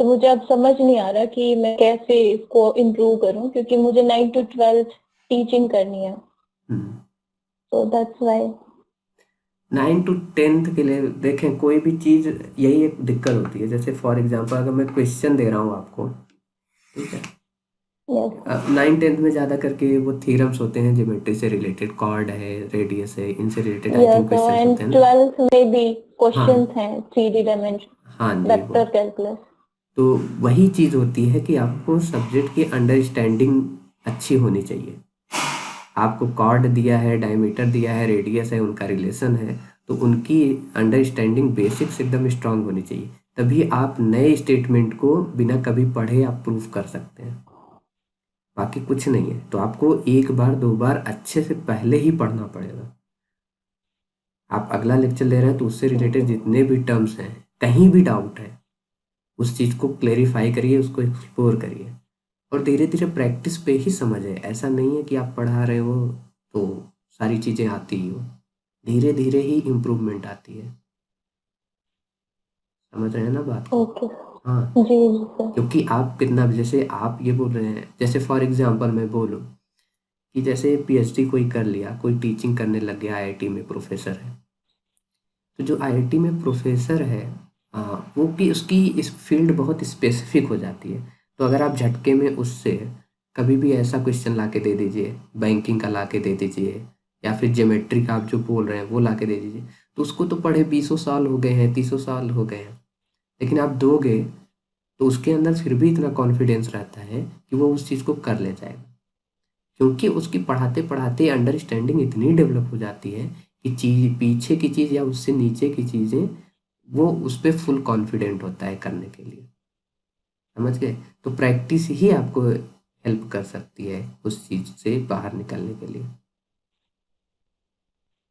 तो मुझे अब समझ नहीं आ रहा कि मैं कैसे इसको इम्प्रूव करूँ, क्योंकि मुझे 9 to 12 टीचिंग करनी है, हम्म तो दैट्स व्हाई। 9 to 10 के लिए देखें, कोई भी चीज़ यही एक दिक्कत होती है। जैसे फॉर एग्जांपल अगर मैं क्वेश्चन दे रहा हूँ आपको, ठीक है, यस। 9th-10th में ज़्यादा करके वो थीरम्स होते हैं ज्योमेट्री से रिलेटेड, कॉर्ड है, रेडियस है, इनसे related I think yes, questions and होते हैं ना। 12th में भी क्वेश्चंस हाँ हैं 3D डायमेंशन, हाँ जी, वो वेक्टर कैलकुलस। तो वही चीज़ होती है कि आपको सब्जेक्ट की अंडरस्टैंडिंग अच्छी होनी चाहिए। आपको कॉर्ड दिया है, डायमीटर दिया है, रेडियस है, उनका रिलेशन है, तो उनकी अंडरस्टैंडिंग बेसिक्स एकदम स्ट्रांग होनी चाहिए। तभी आप नए स्टेटमेंट को बिना कभी पढ़े आप प्रूफ कर सकते हैं। बाकी कुछ नहीं है। तो आपको एक बार दो बार अच्छे से पहले ही पढ़ना पड़ेगा। आप अगला लेक्चर ले रहे हैं तो उससे रिलेटेड जितने भी टर्म्स हैं, कहीं भी डाउट है, उस चीज़ को क्लेरिफाई करिए, उसको एक्सप्लोर करिए और धीरे धीरे प्रैक्टिस पे ही समझ है। ऐसा नहीं है कि आप पढ़ा रहे हो तो सारी चीज़ें आती ही हो, धीरे धीरे ही इम्प्रूवमेंट आती है। समझ रहे हैं ना बात को? ओके हाँ, जी जी सर। क्योंकि आप कितना भी, जैसे आप ये बोल रहे हैं, जैसे फॉर एग्जांपल मैं बोलूँ कि जैसे पीएचडी कोई कर लिया, कोई टीचिंग करने लग गया, आईआईटी में प्रोफेसर है, तो जो आईआईटी में प्रोफेसर है वो कि उसकी इस फील्ड बहुत स्पेसिफिक हो जाती है। तो अगर आप झटके में उससे कभी भी ऐसा क्वेश्चन ला के दे दीजिए, बैंकिंग का ला के दे दीजिए, या फिर ज्योमेट्री का आप जो बोल रहे हैं वो ला के दे दीजिए, तो उसको तो पढ़े 20 साल हो गए हैं, 30 साल हो गए हैं, लेकिन आप दोगे तो उसके अंदर फिर भी इतना कॉन्फिडेंस रहता है कि वो उस चीज़ को कर ले जाएगा, क्योंकि उसकी पढ़ाते पढ़ाते अंडरस्टैंडिंग इतनी डेवलप हो जाती है कि चीज़ पीछे की चीज़ या उससे नीचे की चीज़ें वो उस पर फुल कॉन्फिडेंट होता है करने के लिए। समझ गए? तो प्रैक्टिस ही आपको हेल्प कर सकती है उस चीज़ से बाहर निकलने के लिए।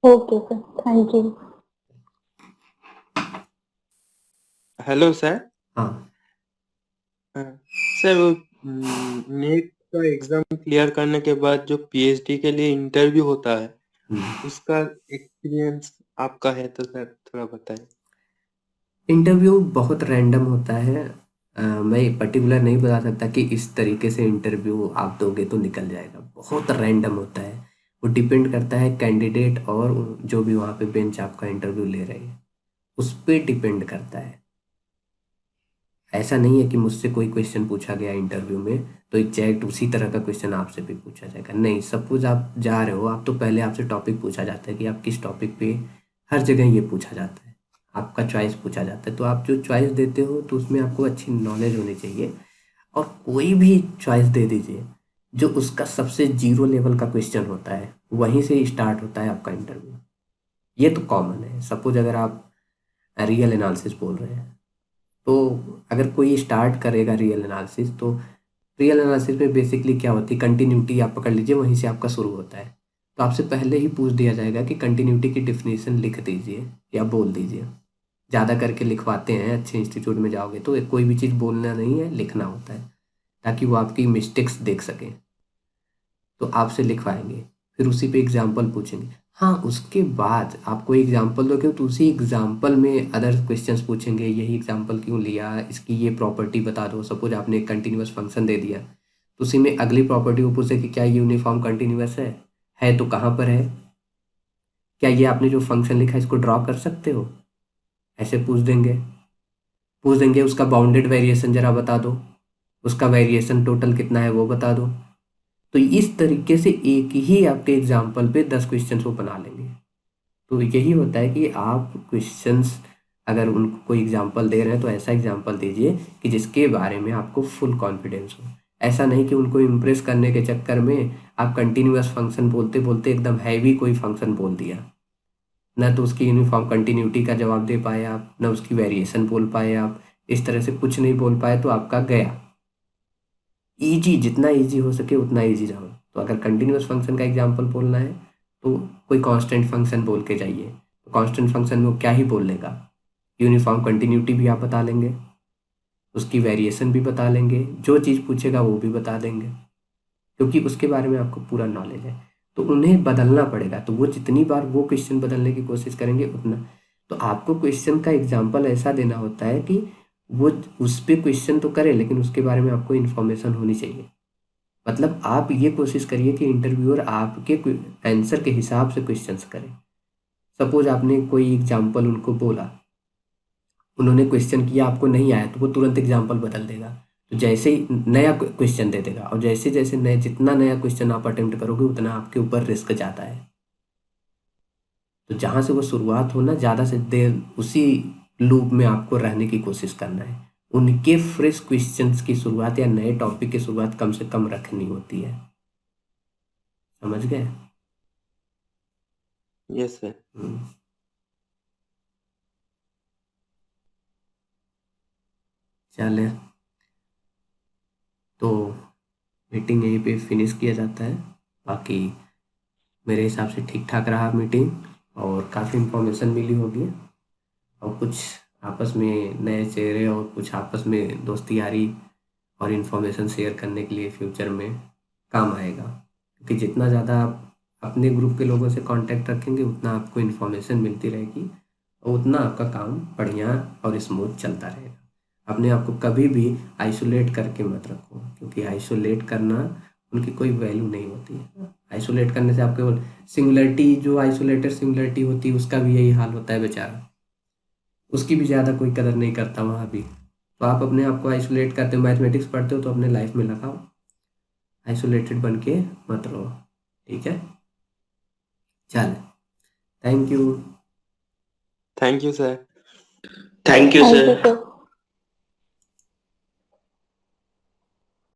Okay sir, thank you. Hello sir. हाँ, सर वो नीट का एग्जाम क्लियर करने के बाद जो पीएचडी के लिए इंटरव्यू होता है, उसका एक्सपीरियंस आपका है तो सर थोड़ा बताएं। इंटरव्यू बहुत रैंडम होता है। मैं पर्टिकुलर नहीं बता सकता कि इस तरीके से इंटरव्यू आप दोगे तो निकल जाएगा, बहुत रैंडम होता है। वो डिपेंड करता है कैंडिडेट और जो भी वहाँ पे बेंच आपका इंटरव्यू ले रही है, उस पर डिपेंड करता है। ऐसा नहीं है कि मुझसे कोई क्वेश्चन पूछा गया इंटरव्यू में तो एग्जैक्ट उसी तरह का क्वेश्चन आपसे भी पूछा जाएगा, नहीं। सपोज आप जा रहे हो, आप तो पहले आपसे टॉपिक पूछा जाता है कि आप किस टॉपिक पे, हर जगह ये पूछा जाता है, आपका चॉइस पूछा जाता है, तो आप जो चॉइस देते हो तो उसमें आपको अच्छी नॉलेज होनी चाहिए। और कोई भी चॉइस दे दीजिए, जो उसका सबसे जीरो लेवल का क्वेश्चन होता है वहीं से स्टार्ट होता है आपका इंटरव्यू। ये तो कॉमन है। सपोज अगर आप रियल एनालिसिस बोल रहे हैं, तो अगर कोई स्टार्ट करेगा रियल एनालिसिस, तो रियल एनालिसिस में बेसिकली क्या होती है, कंटिन्यूटी आप पकड़ लीजिए, वहीं से आपका शुरू होता है। तो आपसे पहले ही पूछ दिया जाएगा कि कंटिन्यूटी की डिफिनेशन लिख दीजिए या बोल दीजिए। ज़्यादा करके लिखवाते हैं, अच्छे इंस्टीट्यूट में जाओगे तो कोई भी चीज़ बोलना नहीं है, लिखना होता है, ताकि वो आपकी मिस्टेक्स देख सकें। तो आपसे लिखवाएंगे, फिर उसी पे एग्जाम्पल पूछेंगे। हाँ, उसके बाद आप कोई एग्जाम्पल दोगे तो उसी एग्जाम्पल में अदर क्वेश्चंस पूछेंगे, यही एग्जाम्पल क्यों लिया, इसकी ये प्रॉपर्टी बता दो। सपोज आपने एक कंटिन्यूअस फंक्शन दे दिया, तो उसी में अगली प्रॉपर्टी वो पूछे कि क्या ये यूनिफॉर्म कंटिन्यूअस है तो कहाँ पर है, क्या ये आपने जो फंक्शन लिखा है इसको ड्रॉ कर सकते हो, ऐसे पूछ देंगे उसका बाउंडेड वेरिएशन ज़रा बता दो, उसका वेरिएशन टोटल कितना है वो बता दो। तो इस तरीके से एक ही आपके एग्जाम्पल पे 10 क्वेश्चन वो बना लेंगे। तो यही होता है कि आप क्वेश्चंस अगर उनको कोई एग्जाम्पल दे रहे हैं तो ऐसा एग्जाम्पल दीजिए कि जिसके बारे में आपको फुल कॉन्फिडेंस हो। ऐसा नहीं कि उनको इम्प्रेस करने के चक्कर में आप कंटिन्यूअस फंक्शन बोलते बोलते एकदम हैवी कोई फंक्शन बोल दिया, ना तो उसकी यूनिफॉर्म कंटिन्यूटी का जवाब दे पाए आप, ना उसकी वेरिएशन बोल पाए आप, इस तरह से कुछ नहीं बोल पाए तो आपका गया। ईजी, जितना ईजी हो सके उतना ईजी जाओ। तो अगर कंटिन्यूअस फंक्शन का एग्जांपल बोलना है तो कोई कांस्टेंट फंक्शन बोल के जाइए। तो कांस्टेंट फंक्शन में वो क्या ही बोल लेगा, यूनिफॉर्म कंटिन्यूटी भी आप बता लेंगे, उसकी वेरिएशन भी बता लेंगे, जो चीज़ पूछेगा वो भी बता देंगे, क्योंकि उसके बारे में आपको पूरा नॉलेज है। तो उन्हें बदलना पड़ेगा, तो वो जितनी बार वो क्वेश्चन बदलने की कोशिश करेंगे उतना। तो आपको क्वेश्चन का एग्जाम्पल ऐसा देना होता है कि वो उस पे क्वेश्चन तो करे लेकिन उसके बारे में आपको इन्फॉर्मेशन होनी चाहिए। मतलब आप ये कोशिश करिए कि इंटरव्यूअर आपके आंसर के हिसाब से क्वेश्चंस करे। सपोज आपने कोई एग्जाम्पल उनको बोला, उन्होंने क्वेश्चन किया, आपको नहीं आया, तो वो तुरंत एग्जाम्पल बदल देगा। तो जैसे ही नया क्वेश्चन दे देगा, और जैसे जैसे नए जितना नया क्वेश्चन आप अटेम्प्ट करोगे उतना आपके ऊपर रिस्क जाता है। तो जहाँ से वो शुरुआत हो ना, ज़्यादा से देर उसी लूप में आपको रहने की कोशिश करना है। उनके फ्रेश क्वेश्चंस की शुरुआत या नए टॉपिक की शुरुआत कम से कम रखनी होती है। समझ गए? Yes sir. चले, तो मीटिंग यहीं पे फिनिश किया जाता है। बाकी मेरे हिसाब से ठीक ठाक रहा मीटिंग। और काफ़ी इन्फॉर्मेशन मिली होगी, और कुछ आपस में नए चेहरे और कुछ आपस में दोस्ती यारी और इन्फॉर्मेशन शेयर करने के लिए फ्यूचर में काम आएगा, क्योंकि जितना ज़्यादा आप अपने ग्रुप के लोगों से कांटेक्ट रखेंगे उतना आपको इन्फॉर्मेशन मिलती रहेगी और उतना आपका काम बढ़िया और स्मूथ चलता रहेगा। अपने आप को कभी भी आइसोलेट करके मत रखो, क्योंकि आइसोलेट करना उनकी कोई वैल्यू नहीं होती है। आइसोलेट करने से आपके सिंगुलरिटी, जो आइसोलेटेड सिंगुलरिटी होती है उसका भी यही हाल होता है बेचारा, उसकी भी ज़्यादा कोई कदर नहीं करता वहाँ भी। तो आप अपने आप को आइसोलेट करते हो, मैथमेटिक्स पढ़ते हो तो अपने लाइफ में लगाओ, आइसोलेटेड बन के मत रहो, ठीक है। चल, thank you. Thank you sir. Thank you thank sir. You sir.